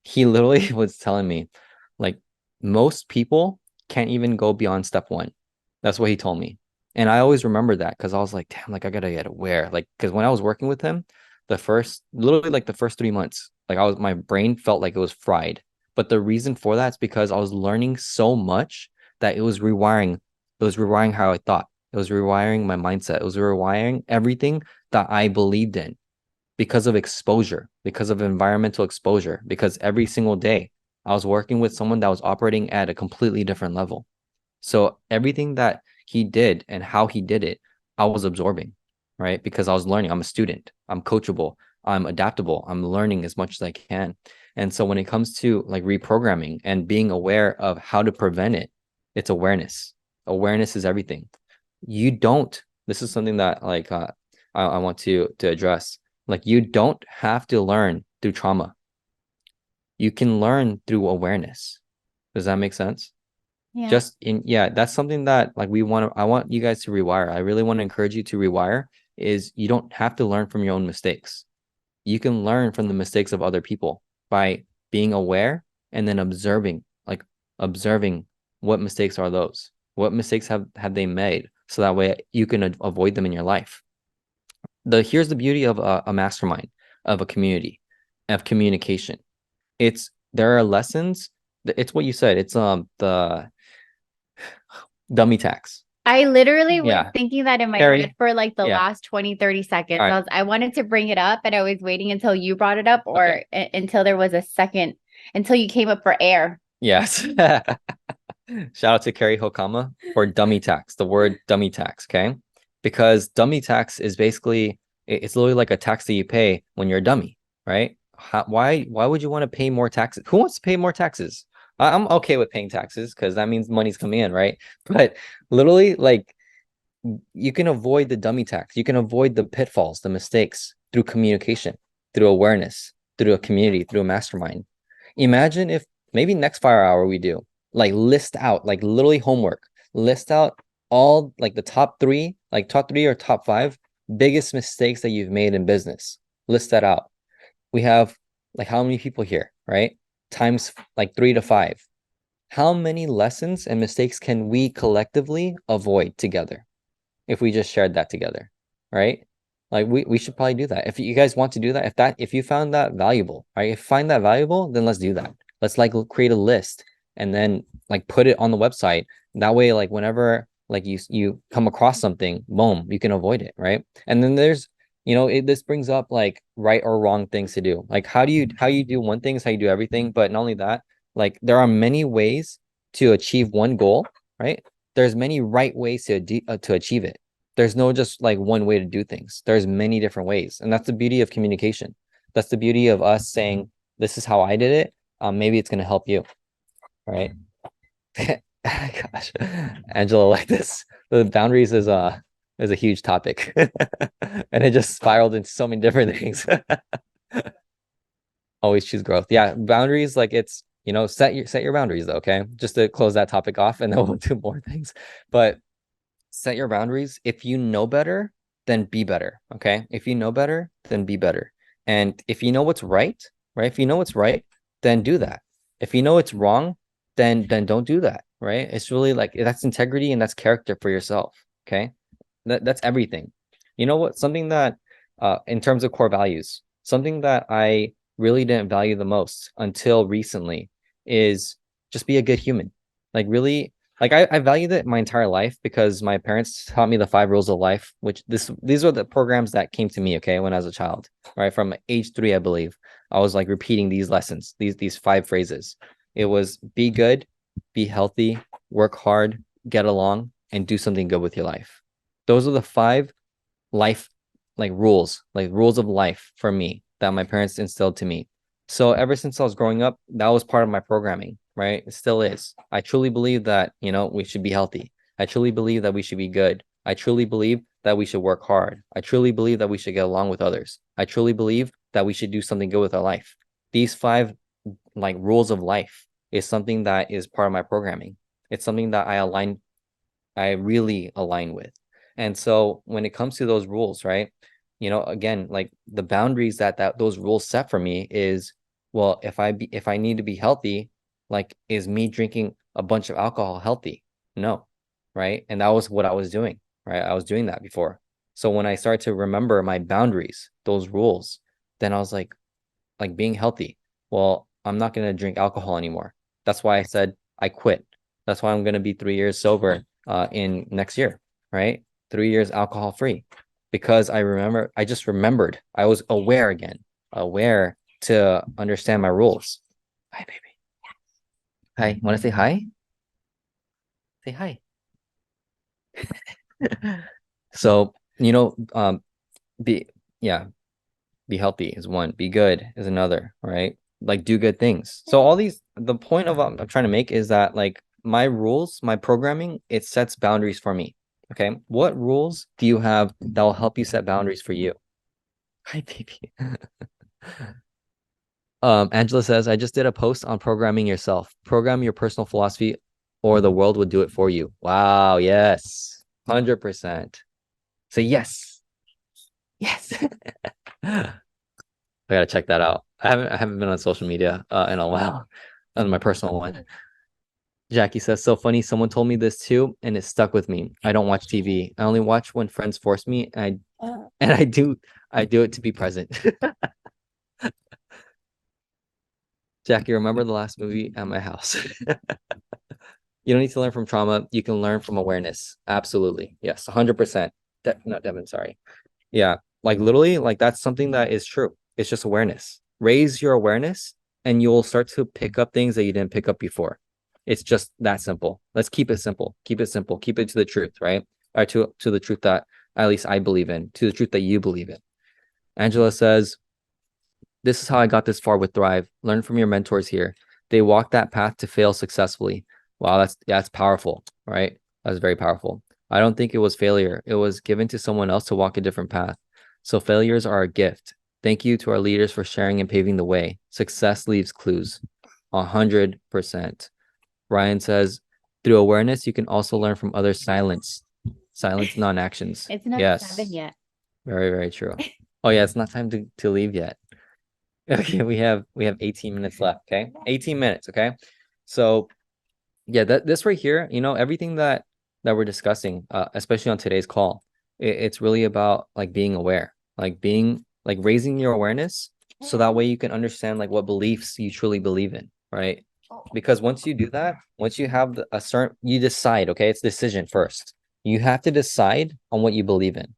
he literally was telling me, like, most people can't even go beyond step one. That's what he told me. And I always remember that because I was like, damn, like I gotta get aware. Like, because when I was working with him, literally like the first 3 months, like my brain felt like it was fried. But the reason for that is because I was learning so much that it was rewiring how I thought. It was rewiring my mindset. It was rewiring everything that I believed in because of exposure, because of environmental exposure, because every single day I was working with someone that was operating at a completely different level. So everything that he did and how he did it, I was absorbing, right? Because I was learning. I'm a student. I'm coachable. I'm adaptable. I'm learning as much as I can. And so when it comes to like reprogramming and being aware of how to prevent it, it's awareness. Awareness is everything. You don't, this is something that like I want to address. Like you don't have to learn through trauma. You can learn through awareness. Does that make sense? Yeah. Just in, yeah, that's something that like I want you guys to rewire. I really want to encourage you to rewire is you don't have to learn from your own mistakes. You can learn from the mistakes of other people by being aware and then observing, like observing what mistakes are those? What mistakes have they made? so that way you can avoid them in your life. Here's the beauty of a mastermind, of a community, of communication. There are lessons. It's what you said. It's the dummy tax. I literally was Yeah. thinking that in my Carrie. head for like the Yeah. last 20, 30 seconds. All right. I wanted to bring it up and I was waiting until you brought it up or Okay. until there was a second, until you came up for air. Yes. Shout out to Carrie Hokama for dummy tax, the word dummy tax, okay? Because dummy tax is basically it's literally like a tax that you pay when you're a dummy, right? Why would you want to pay more taxes? Who wants to pay more taxes? I'm okay with paying taxes because that means money's coming in, right? But literally, like you can avoid the dummy tax. You can avoid the pitfalls, the mistakes through communication, through awareness, through a community, through a mastermind. Imagine if maybe next fire hour we do like list out, like literally homework, list out all like the top three, like top three or top five biggest mistakes that you've made in business. List that out. We have like how many people here, right? Times like 3 to 5. How many lessons and mistakes can we collectively avoid together if we just shared that together, right? Like we should probably do that. If you guys want to do that, if you found that valuable, right? If you find that valuable, then let's do that. Let's like create a list and then like put it on the website. That way, like whenever like you come across something, boom, you can avoid it, right? And then there's this brings up like right or wrong things to do. Like how you do one thing is how you do everything. But not only that, like there are many ways to achieve one goal, right? There's many right ways to achieve it. There's no just like one way to do things. There's many different ways, and that's the beauty of communication. That's the beauty of us saying, "This is how I did it. Maybe it's gonna help you." Right? Gosh, Angela, like this, the boundaries is a huge topic, and it just spiraled into so many different things. Always choose growth. Yeah, boundaries, like it's set your boundaries though. Okay, just to close that topic off, and then we'll do more things. But set your boundaries. If you know better, then be better. Okay. If you know better, then be better. And if you know what's right, right? If you know what's right, then do that. If you know it's wrong, then don't do that. Right. It's really like that's integrity and that's character for yourself. Okay. That's everything. You know what? Something that in terms of core values, something that I really didn't value the most until recently is just be a good human. Like really like I valued it my entire life because my parents taught me the 5 rules of life, which these are the programs that came to me, okay, when I was a child, right? From age 3, I believe. I was like repeating these lessons, these 5 phrases. It was be good, be healthy, work hard, get along, and do something good with your life. Those are the 5 life like rules of life for me that my parents instilled to me. So ever since I was growing up, that was part of my programming, right? It still is. I truly believe that, we should be healthy. I truly believe that we should be good. I truly believe that we should work hard. I truly believe that we should get along with others. I truly believe that we should do something good with our life. These 5 like rules of life is something that is part of my programming. It's something that I really align with. And so when it comes to those rules, right? Again, like the boundaries that those rules set for me is, well, if I need to be healthy, like is me drinking a bunch of alcohol healthy? No, right? And that was what I was doing, right? I was doing that before. So when I started to remember my boundaries, those rules, then I was like being healthy. Well, I'm not going to drink alcohol anymore. That's why I said I quit. That's why I'm going to be 3 years sober in next year, right? 3 years alcohol free because I just remembered. I was aware again, aware to understand my rules. Hi, baby. Hi. Want to say hi? Say hi. So, be, yeah, be healthy is one, be good is another, right? Like do good things. So the point of what I'm trying to make is that like my rules, my programming, it sets boundaries for me. Okay. What rules do you have that will help you set boundaries for you? Hi, baby. Angela says, I just did a post on programming yourself. Program your personal philosophy or the world would do it for you. Wow, yes. 100%. Say yes. Yes. I gotta check that out. I haven't been on social media in a while, on my personal one. Jackie says, so funny. Someone told me this too, and it stuck with me. I don't watch TV. I only watch when friends force me, and I do it to be present. Jackie, remember the last movie at my house. You don't need to learn from trauma. You can learn from awareness. Absolutely. Yes, 100%. No, Devin, sorry. Yeah, like literally, like that's something that is true. It's just awareness. Raise your awareness and you'll start to pick up things that you didn't pick up before. It's just that simple. Let's keep it simple. Keep it simple. Keep it to the truth, right? Or to the truth that at least I believe in, to the truth that you believe in. Angela says, this is how I got this far with Thrive. Learn from your mentors here. They walked that path to fail successfully. Wow, that's powerful, right? That's very powerful. I don't think it was failure. It was given to someone else to walk a different path. So failures are a gift. Thank you to our leaders for sharing and paving the way. Success leaves clues. 100%. Ryan says, through awareness, you can also learn from others' silence, non-actions. It's not Yes, 7 yet. very, very true. Oh yeah, it's not time to leave yet. Okay, we have 18 minutes left. Okay, 18 minutes. Okay, so yeah, this right here, everything that we're discussing, especially on today's call, it's really about like being aware, like being like raising your awareness, so that way you can understand like what beliefs you truly believe in, right? Because once you do that, once you have a certain, you decide. Okay, it's decision first. You have to decide on what you believe in.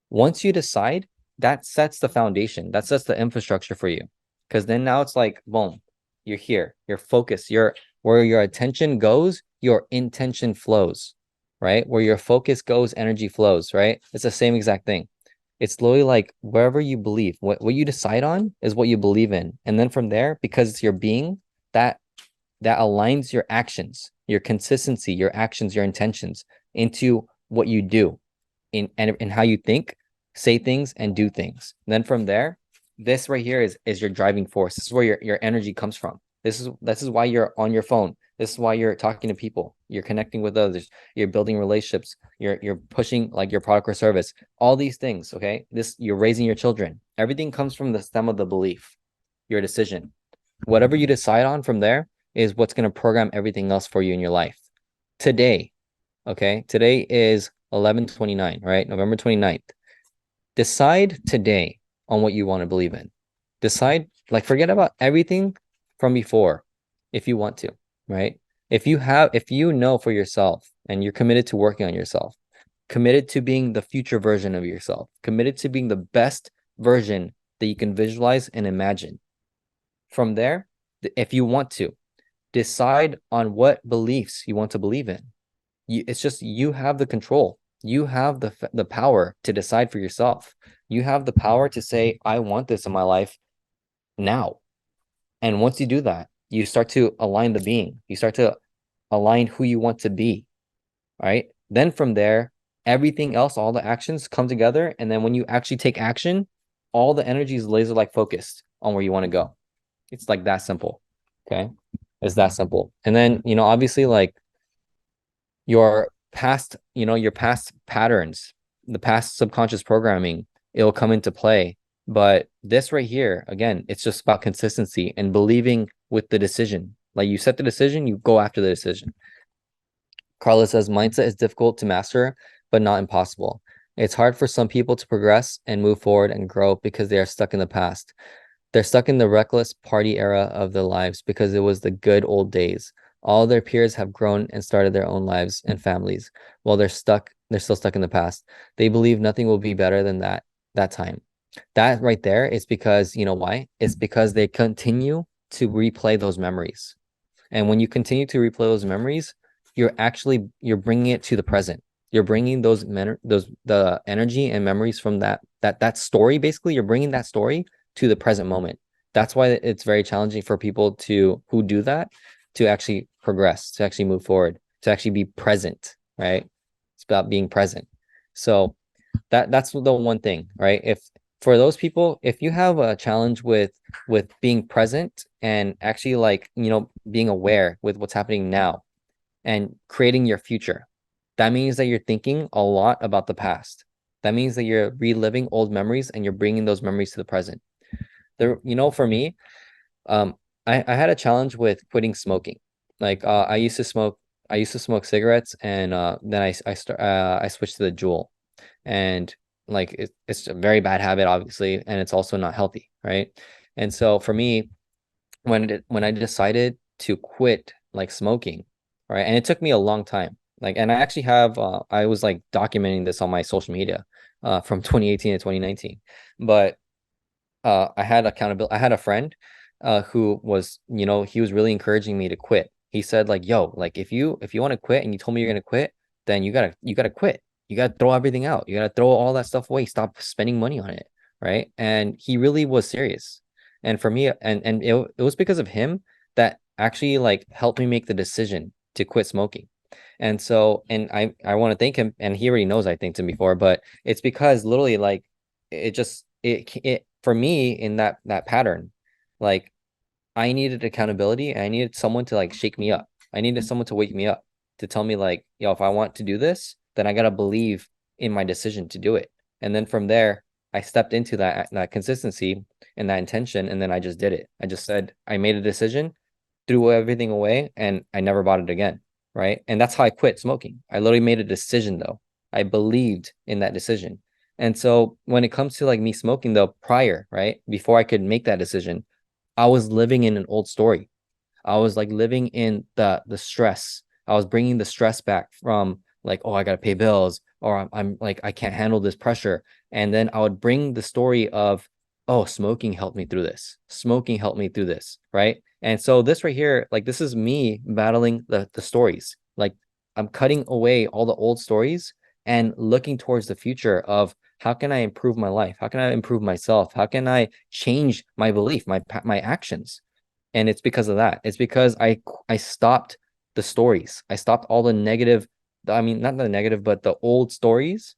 Once you decide, that sets the foundation, that sets the infrastructure for you. Because then now it's like, boom, you're here, you're focused, you're where your attention goes, your intention flows, right? Where your focus goes, energy flows, right? It's the same exact thing. It's literally like wherever you believe, what you decide on is what you believe in. And then from there, because it's your being, that that aligns your actions, your consistency, your actions, your intentions into what you do in how you think, say things, and do things. And then from there, this right here is your driving force. This is where your energy comes from. This is why you're on your phone. This is why you're talking to people. You're connecting with others. You're building relationships. You're pushing like your product or service. All these things, okay? You're raising your children. Everything comes from the stem of the belief, your decision. Whatever you decide on from there is what's going to program everything else for you in your life. Today, okay? Today is 11/29, right? November 29th. Decide today on what you want to believe in. Decide, like, forget about everything from before if you want to, right? If you know for yourself and you're committed to working on yourself, committed to being the future version of yourself, committed to being the best version that you can visualize and imagine. From there, if you want to, decide on what beliefs you want to believe in. It's just you have the control. You have the power to decide for yourself. You have the power to say, I want this in my life now. And once you do that, you start to align the being. You start to align who you want to be, right? Then from there, everything else, all the actions come together. And then when you actually take action, all the energy is laser like focused on where you want to go. It's like that simple. Okay. It's that simple. And then, obviously, like your past patterns, the past subconscious programming, it'll come into play. But this right here, again, it's just about consistency and believing with the decision. Like you set the decision, you go after the decision. Carla says mindset is difficult to master, but not impossible. It's hard for some people to progress and move forward and grow because they are stuck in the past. They're stuck in the reckless party era of their lives because it was the good old days. All their peers have grown and started their own lives and families, while they're still stuck in the past. They believe nothing will be better than that time. That right there is because, you know why? It's because they continue to replay those memories. And when you continue to replay those memories, you're bringing it to the present. You're bringing the energy and memories from that story. Basically, you're bringing that story to the present moment. That's why it's very challenging for people who do that to actually progress, to actually move forward, to actually be present, right? It's about being present. So that's the one thing, right? If for those people, if you have a challenge with being present and actually like, being aware with what's happening now and creating your future, that means that you're thinking a lot about the past. That means that you're reliving old memories and you're bringing those memories to the present. For me, I had a challenge with quitting smoking. Like I used to smoke I used to smoke cigarettes, and then I switched to the Juul, and like it's a very bad habit, obviously, and it's also not healthy, right? And so for me, when I decided to quit like smoking, right? And it took me a long time. Like, and I actually have I was like documenting this on my social media from 2018 to 2019. But I had accountability. I had a friend who was, he was really encouraging me to quit. He said like, "Yo, like if you want to quit and you told me you're gonna quit, then you gotta quit. You gotta throw everything out. You gotta throw all that stuff away. Stop spending money on it." Right? And he really was serious. And for me, and it was because of him that actually like helped me make the decision to quit smoking. And so, and I want to thank him, and he already knows I thanked him before, but it's because literally like it for me in that pattern, like I needed accountability, and I needed someone to like shake me up. I needed someone to wake me up to tell me like, yo, if I want to do this, then I gotta believe in my decision to do it. And then from there, I stepped into that consistency and that intention, and then I just did it. I just said I made a decision, threw everything away, and I never bought it again. Right. And that's how I quit smoking. I literally made a decision though. I believed in that decision. And so when it comes to like me smoking though, prior, right, before I could make that decision, I was living in an old story. I was like living in the stress. I was bringing the stress back from like, oh, I gotta pay bills, or I'm like, I can't handle this pressure. And then I would bring the story of, oh, smoking helped me through this. Smoking helped me through this, right? And so this right here, like this is me battling the stories. Like I'm cutting away all the old stories and looking towards the future of how can I improve my life? How can I improve myself? How can I change my belief, my actions? And it's because of that. It's because I stopped the stories. I stopped all the negative, I mean, not the negative, but the old stories,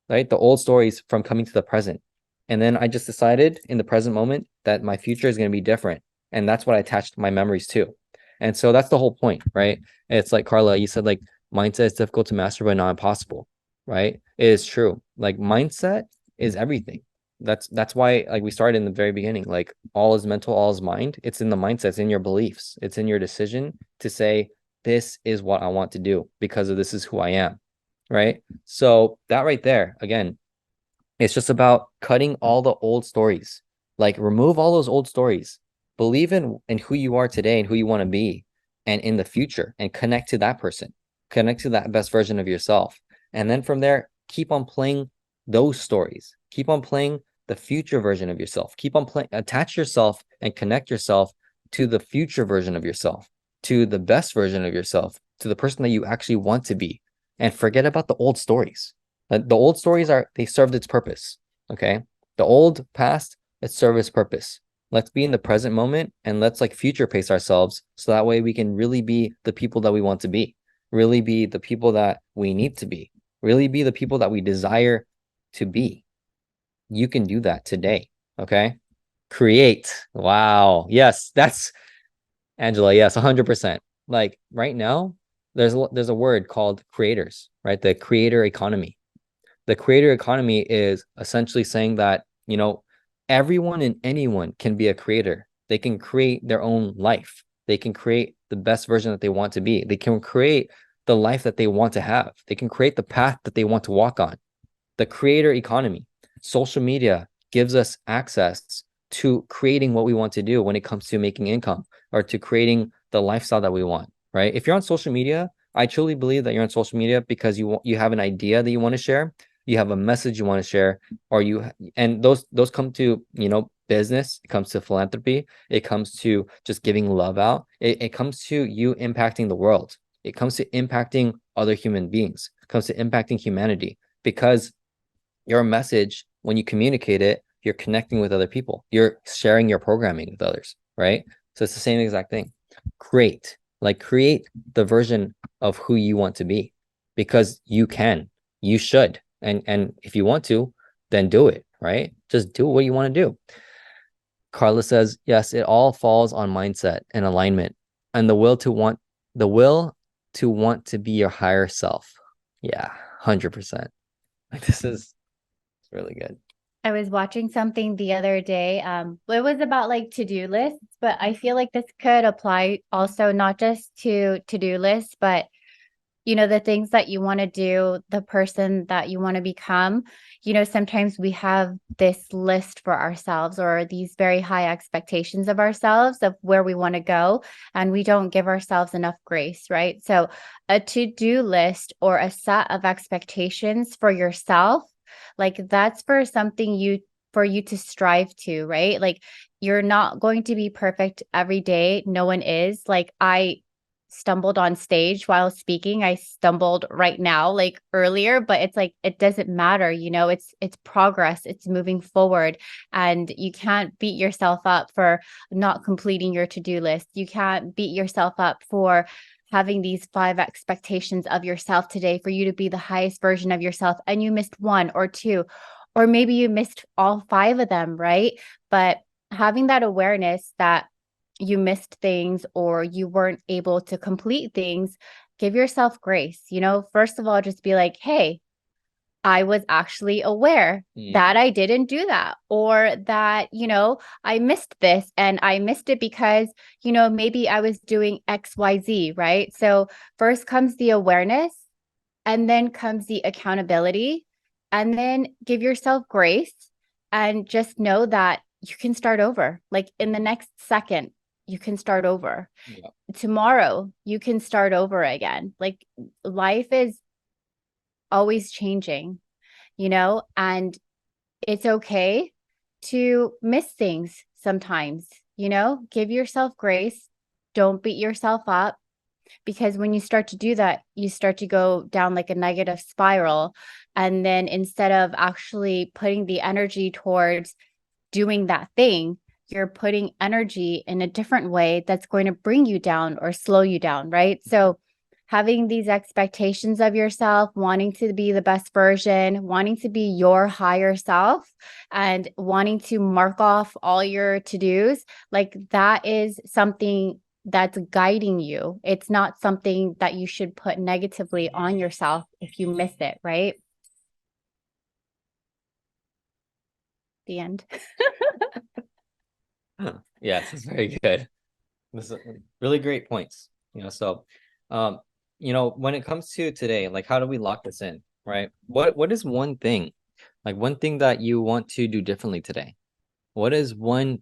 right? The old stories from coming to the present. And then I just decided in the present moment that my future is going to be different. And that's what I attached my memories to. And so that's the whole point, right? It's like Carla, you said like mindset is difficult to master, but not impossible, right? It is true. Like mindset is everything. That's why like we started in the very beginning, like all is mental, all is mind. It's in the mindset, it's in your beliefs, it's in your decision to say, this is what I want to do because of this is who I am, right? So that right there, again, it's just about cutting all the old stories. Like remove all those old stories. Believe in who you are today and who you want to be and in the future and connect to that person. Connect to that best version of yourself. And then from there, keep on playing those stories. Keep on playing the future version of yourself. Keep on playing, attach yourself and connect yourself to the future version of yourself, to the best version of yourself, to the person that you actually want to be. And forget about the old stories. The old stories they served its purpose. Okay. The old past, it served its purpose. Let's be in the present moment and let's like future pace ourselves so that way we can really be the people that we want to be, really be the people that we need to be, really be the people that we desire to be. You can do that today. Okay. Create. Wow. Yes, that's Angela. Yes, 100%. Like right now, there's a word called creators, right? The creator economy. The creator economy is essentially saying that, everyone and anyone can be a creator. They can create their own life. They can create the best version that they want to be. They can create the life that they want to have. They can create the path that they want to walk on. The creator economy. Social media gives us access to creating what we want to do when it comes to making income or to creating the lifestyle that we want, right? If you're on social media, I truly believe that you're on social media because you have an idea that you want to share, you have a message you want to share, or and those come to, business, it comes to philanthropy, it comes to just giving love out, it comes to you impacting the world, it comes to impacting other human beings, it comes to impacting humanity because your message, when you communicate it, you're connecting with other people. You're sharing your programming with others, right? So it's the same exact thing. Create the version of who you want to be because you should. And if you want to, then do it, right? Just do what you want to do. Carla says, yes, it all falls on mindset and alignment and the will to want to be your higher self. Yeah, 100%. Like this is really good. I was watching something the other day. It was about like to-do lists, but I feel like this could apply also not just to to-do lists, but the things that you want to do, the person that you want to become, sometimes we have this list for ourselves or these very high expectations of ourselves of where we want to go, and we don't give ourselves enough grace, right? So a to-do list or a set of expectations for yourself, like that's for you to strive to, right? Like you're not going to be perfect every day. No one is. Like I stumbled on stage while speaking. I stumbled right now, like earlier, but it's like it doesn't matter, it's progress, it's moving forward. And you can't beat yourself up for not completing your to-do list. You can't beat yourself up for having these 5 expectations of yourself today for you to be the highest version of yourself and you missed 1 or 2, or maybe you missed all 5 of them, right? But having that awareness that you missed things or you weren't able to complete things, give yourself grace. First of all, just be like, hey, I was actually aware that I didn't do that, or that, I missed this and I missed it because, maybe I was doing XYZ, right? So first comes the awareness, and then comes the accountability, and then give yourself grace and just know that you can start over. Like in the next second, you can start over. Yeah. Tomorrow, you can start over again. Like life is always changing, and it's okay to miss things sometimes, give yourself grace. Don't beat yourself up, because when you start to do that, you start to go down like a negative spiral. And then instead of actually putting the energy towards doing that thing, you're putting energy in a different way that's going to bring you down or slow you down, right? So having these expectations of yourself, wanting to be the best version, wanting to be your higher self, and wanting to mark off all your to-dos, like that is something that's guiding you. It's not something that you should put negatively on yourself if you miss it, right? The end. Yes, it's very good. This is really great points. So um, when it comes to today, like how do we lock this in, right? What is one thing, like one thing that you want to do differently today? What is one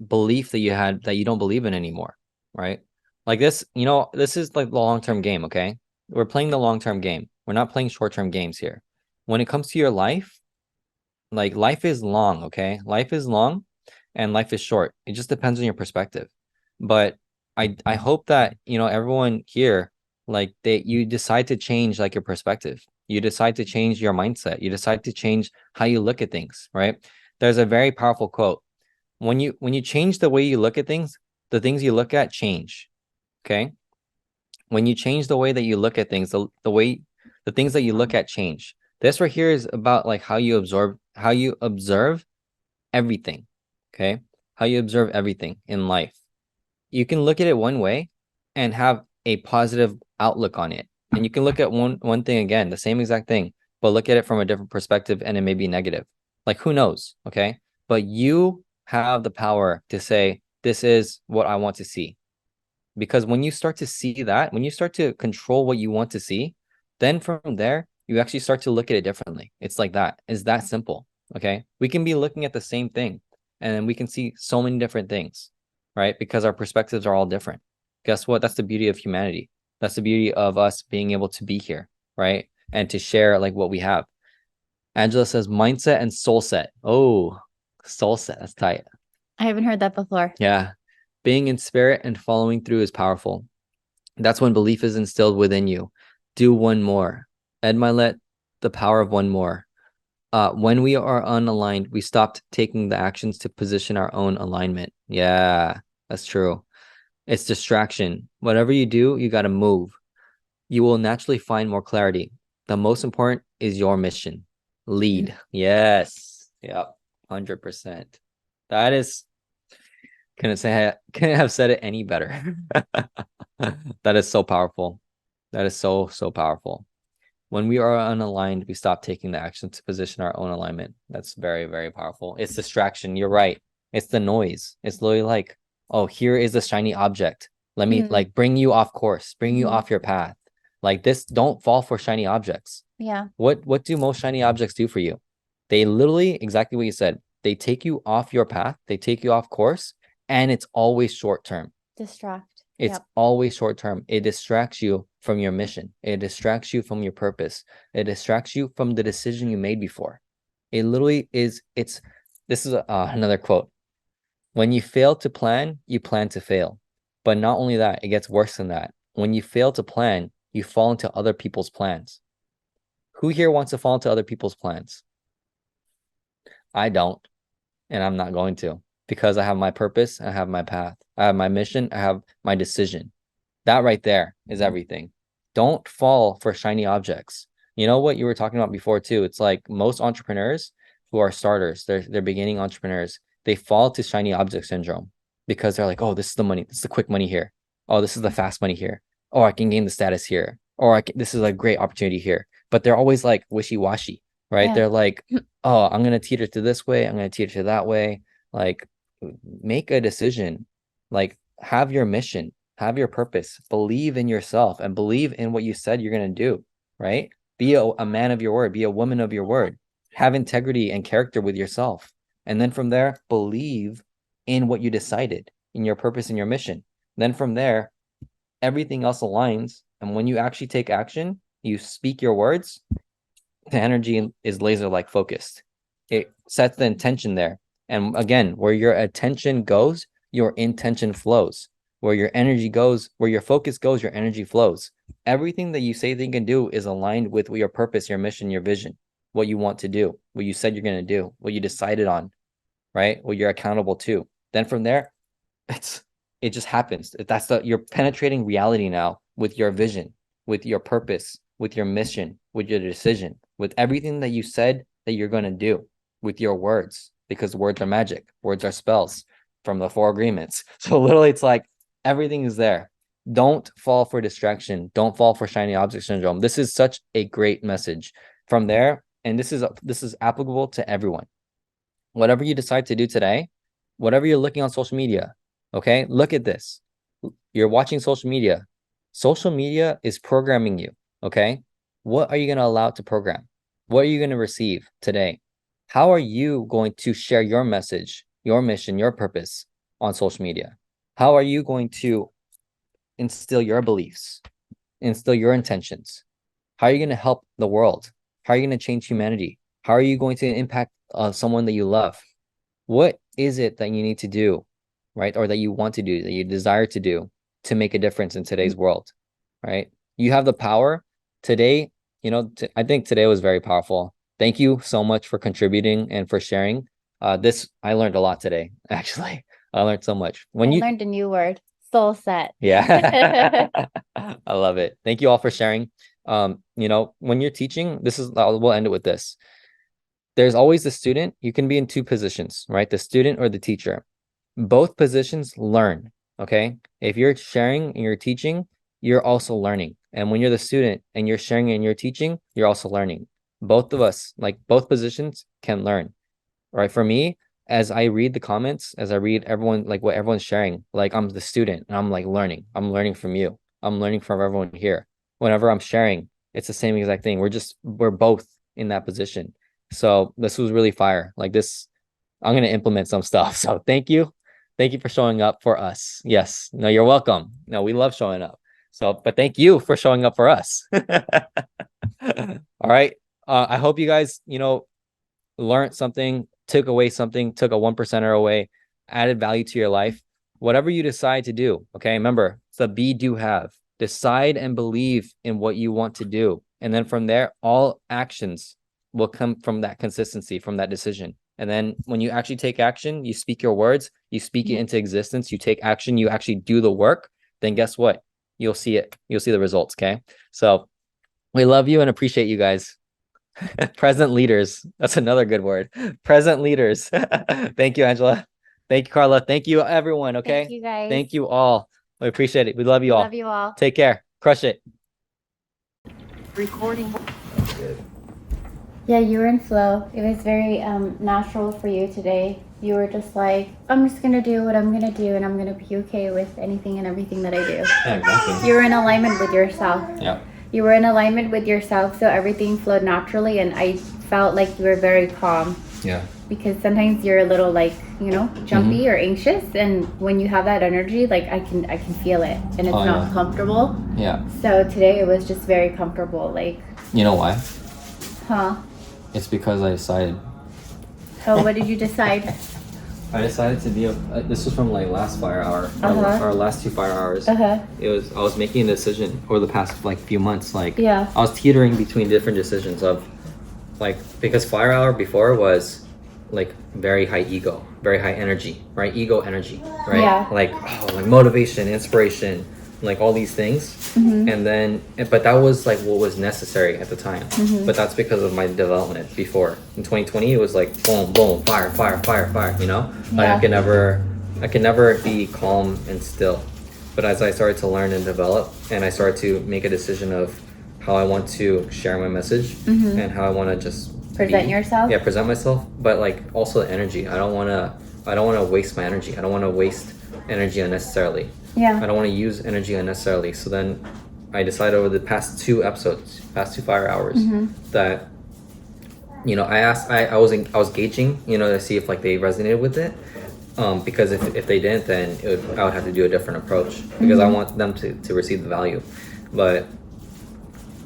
belief that you had that you don't believe in anymore, right? Like this, this is like the long-term game, okay? We're playing the long-term game. We're not playing short-term games here. When it comes to your life, like life is long, okay? Life is long and life is short. It just depends on your perspective. But I hope that, everyone here, like you decide to change like your perspective. You decide to change your mindset. You decide to change how you look at things, right? There's a very powerful quote. When you change the way you look at things, the things you look at change. Okay? When you change the way that you look at things, the things that you look at change. This right here is about like how you observe everything. Okay? How you observe everything in life. You can look at it one way and have a positive outlook on it. And you can look at one thing again, the same exact thing, but look at it from a different perspective and it may be negative. Like who knows? Okay? But you have the power to say, this is what I want to see. Because when you start to see that, when you start to control what you want to see, then from there, you actually start to look at it differently. It's like that. It's that simple. Okay. We can be looking at the same thing and then we can see so many different things, right? Because our perspectives are all different. Guess what? That's the beauty of humanity. That's the beauty of us being able to be here, right? And to share like what we have. Angela says mindset and soul set. Oh, soul set. That's tight. I haven't heard that before. Yeah. Being in spirit and following through is powerful. That's when belief is instilled within you. Do one more. Ed Milet, the power of one more. When we are unaligned, we stopped taking the actions to position our own alignment. Yeah, that's true. It's distraction. Whatever you do, you got to move. You will naturally find more clarity. The most important is your mission. Lead. Yes. Yep. 100%. That is, couldn't have said it any better. That is so powerful. That is so, so powerful. When we are unaligned, we stop taking the action to position our own alignment. That's very, very powerful. It's distraction. You're right. It's the noise. It's literally like, oh, here is a shiny object. Let me like bring you off course, bring you off your path. Like this, don't fall for shiny objects. Yeah. What do most shiny objects do for you? They literally, exactly what you said, they take you off your path, they take you off course, and it's always short term. Distract. It's Yep. always short term. It distracts you from your mission. It distracts you from your purpose. It distracts you from the decision you made before. It literally is, this is another quote. When you fail to plan, you plan to fail. But not only that, it gets worse than that. When you fail to plan, you fall into other people's plans. Who here wants to fall into other people's plans? I don't, and I'm not going to, because I have my purpose, I have my path, I have my mission, I have my decision. That right there is everything. Don't fall for shiny objects. You know what you were talking about before too? It's like most entrepreneurs who are starters, they're beginning entrepreneurs, they fall to shiny object syndrome because they're like, oh, this is the money, this is the quick money here. Oh, this is the fast money here. Oh, I can gain the status here. Or this is a great opportunity here. But they're always like wishy-washy, right? Yeah. They're like, oh, I'm gonna teeter to this way, I'm gonna teeter to that way. Like, make a decision, like have your mission, have your purpose, believe in yourself and believe in what you said you're going to do, right? Be a man of your word, be a woman of your word, have integrity and character with yourself. And then from there, believe in what you decided, in your purpose and your mission. Then from there, everything else aligns. And when you actually take action, you speak your words, the energy is laser like focused. It sets the intention there. And again, where your attention goes, your intention flows. Where your energy goes, where your focus goes, your energy flows. Everything that you say that you can do is aligned with your purpose, your mission, your vision, what you want to do, what you said you're going to do, what you decided on, right? What you're accountable to. Then from there, it just happens. You're penetrating reality now with your vision, with your purpose, with your mission, with your decision, with everything that you said that you're going to do, with your words, because words are magic, words are spells from the four agreements. So literally, it's like everything is there. Don't fall for distraction. Don't fall for shiny object syndrome. This is such a great message from there, and this is applicable to everyone. Whatever you decide to do today, whatever you're looking on social media, okay, look at this. You're watching social media. Social media is programming you, okay? What are you going to allow it to program? What are you going to receive today? How are you going to share your message, your mission, your purpose on social media? How are you going to instill your beliefs, instill your intentions? How are you going to help the world? How are you going to change humanity? How are you going to impact someone that you love? What is it that you need to do, right? Or that you want to do, that you desire to do to make a difference in today's world, right? You have the power today. I think today was very powerful. Thank you so much for contributing and for sharing. I learned a lot today, actually. I learned so much. I learned a new word, soul set. Yeah, I love it. Thank you all for sharing. When you're teaching, we'll end it with this. There's always the student. You can be in two positions, right? The student or the teacher. Both positions learn, okay? If you're sharing and you're teaching, you're also learning. And when you're the student and you're sharing and you're teaching, you're also learning. Both of us, like both positions, can learn, right? For me, as I read the comments, as I read everyone, like what everyone's sharing, like I'm the student and I'm like learning. I'm learning from you. I'm learning from everyone here. Whenever I'm sharing, it's the same exact thing. We're both in that position. So this was really fire. Like this, I'm going to implement some stuff. So thank you. Thank you for showing up for us. Yes. No, you're welcome. No, we love showing up. So, but thank you for showing up for us. All right. I hope you guys, learned something, took away something, took a 1%er away, added value to your life. Whatever you decide to do, okay? Remember, it's the be, do, have. Decide and believe in what you want to do. And then from there, all actions will come from that consistency, from that decision. And then when you actually take action, you speak your words, you speak it into existence, you take action, you actually do the work, then guess what? You'll see it. You'll see the results, okay? So we love you and appreciate you guys. Present leaders. That's another good word. Present leaders. Thank you, Angela. Thank you, Carla. Thank you, everyone. Okay. Thank you, guys. Thank you all. We appreciate it. We love you all. Love you all. Take care. Crush it. Recording. Yeah, you were in flow. It was very natural for you today. You were just like, I'm just going to do what I'm going to do, and I'm going to be okay with anything and everything that I do. Yeah, exactly. You were in alignment with yourself. Yeah. You were in alignment with yourself, so everything flowed naturally, and I felt like you were very calm. Yeah. Because sometimes you're a little like, jumpy or anxious, and when you have that energy, like I can feel it, and it's not comfortable. Yeah. So today it was just very comfortable. Like, you know why? Huh? It's because I decided. Oh, what did you decide? I decided to be this was from like last fire hour, our last 2 fire hours. I was making a decision over the past like few months. Like, I was teetering between different decisions of like, because fire hour before was like very high ego, very high energy, right? Ego energy, right? Yeah. Like, like motivation, inspiration, like all these things. And then, but that was like what was necessary at the time. But that's because of my development before. In 2020, it was like boom, boom, fire, fire, fire, fire, you know? Like I can never be calm and still. But as I started to learn and develop, and I started to make a decision of how I want to share my message and how I want to just present yourself. Yeah, present myself, but like also the energy. I don't want to waste my energy. I don't want to waste energy unnecessarily. Yeah. I don't want to use energy unnecessarily. So then I decided over the past 2 episodes, past 2 fire hours, that I was gauging, to see if like they resonated with it. Because if they didn't, then I would have to do a different approach because I want them to receive the value. But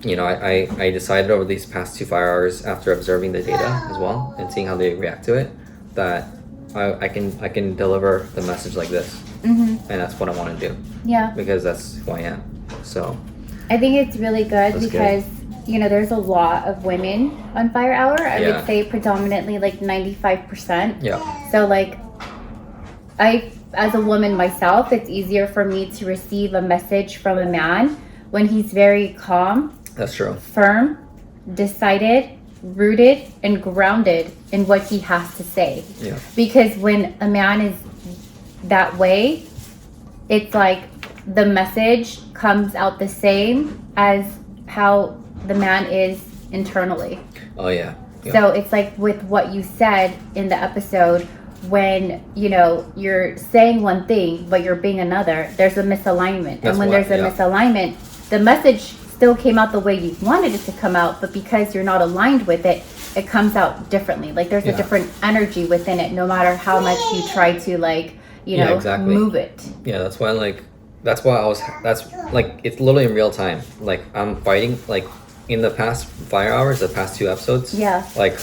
I decided over these past 2 fire hours, after observing the data as well and seeing how they react to it, that I can deliver the message like this, and that's what I want to do. Yeah. Because that's who I am. So I think it's really good because there's a lot of women on fire hour. I would say predominantly like 95%. Yeah. So like as a woman myself, it's easier for me to receive a message from a man when he's very calm. That's true. Firm, decided, rooted, and grounded in what he has to say. Yeah. Because when a man is that way, it's like the message comes out the same as how the man is internally. Oh yeah. So it's like with what you said in the episode, when you're saying one thing but you're being another, there's a misalignment. And when there's a misalignment, the message still came out the way you wanted it to come out, but because you're not aligned with it, it comes out differently. Like there's a different energy within it, no matter how much you try to move it. Yeah, that's why that's like it's literally in real time. Like I'm fighting like in the past fire hours, the past 2 episodes. Yeah. Like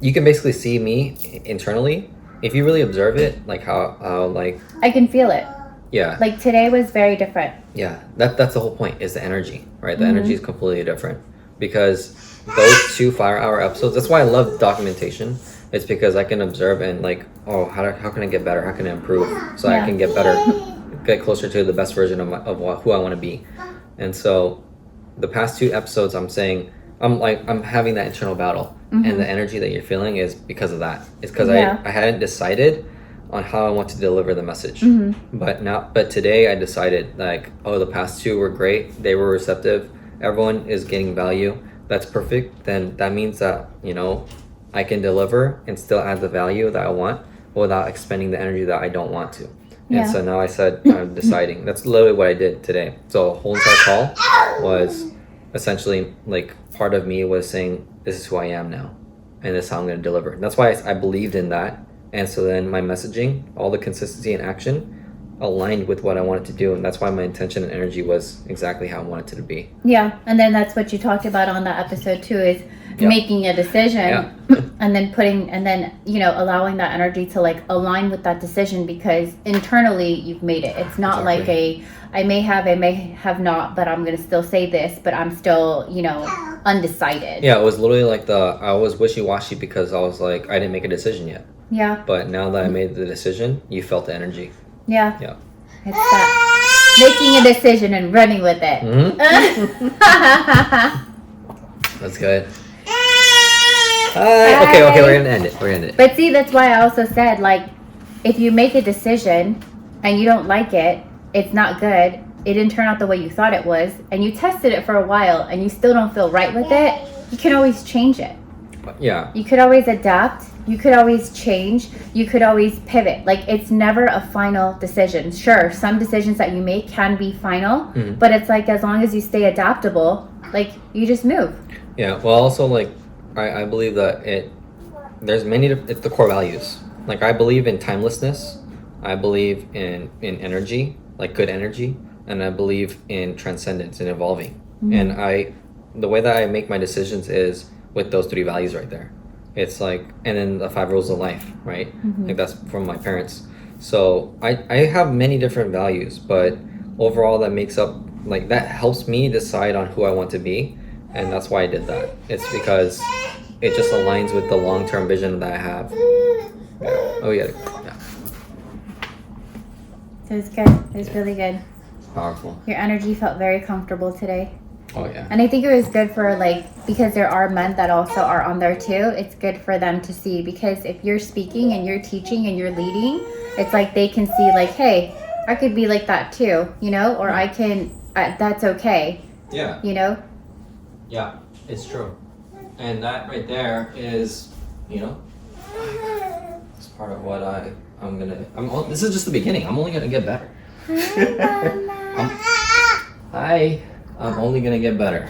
you can basically see me internally if you really observe it, like how like I can feel it. Yeah. Like today was very different. Yeah. That's the whole point, is the energy, right? The energy is completely different because those 2 fire hour episodes, that's why I love documentation. It's because I can observe and like, how can I get better? How can I improve so I can get better, get closer to the best version of who I want to be. And so the past 2 episodes, I'm saying, I'm having that internal battle, and the energy that you're feeling is because of that. It's because I hadn't decided on how I want to deliver the message. But today I decided like, the past 2 were great. They were receptive. Everyone is getting value. That's perfect. Then that means that, I can deliver and still add the value that I want without expending the energy that I don't want to. And so now I said, I'm deciding. That's literally what I did today. So the whole entire call was essentially like part of me was saying, this is who I am now. And this is how I'm going to deliver. And that's why I believed in that. And so then my messaging, all the consistency and action aligned with what I wanted to do. And that's why my intention and energy was exactly how I wanted it to be. Yeah. And then that's what you talked about on that episode too, is making a decision and then allowing that energy to like align with that decision, because internally you've made it. It's not like I may have not, but I'm going to still say this, but I'm still, undecided. Yeah. It was literally like I was wishy-washy because I was like, I didn't make a decision yet. Yeah. But now that I made the decision, you felt the energy. Yeah. Yeah. It's that making a decision and running with it. That's good. Okay, we're gonna end it. But see, that's why I also said, like, if you make a decision and you don't like it, it's not good, it didn't turn out the way you thought it was, and you tested it for a while and you still don't feel right with it, you can always change it. Yeah. You could always adapt You could always change. You could always pivot. Like, it's never a final decision. Sure, some decisions that you make can be final, but it's like, as long as you stay adaptable, like, you just move. Yeah. Well, also, like, I believe that there's it's the core values. Like, I believe in timelessness. I believe in energy, like good energy, and I believe in transcendence and evolving. And the way that I make my decisions is with those three values right there. It's like, and then the 5 rules of life, right? Like, that's from my parents. So I have many different values, but overall that makes up, like, that helps me decide on who I want to be. And that's why I did that. It's because it just aligns with the long-term vision that I have. Yeah. Oh yeah. So it's good. It was really good. Powerful. Your energy felt very comfortable today. Oh yeah. And I think it was good for, like, because there are men that also are on there too, it's good for them to see, because if you're speaking and you're teaching and you're leading, it's like they can see, like, hey, I could be like that too, you know, or I can, that's okay. Yeah. You know? Yeah, it's true. And that right there is, you know, it's part of what this is just the beginning. I'm only gonna get better. I'm only gonna get better.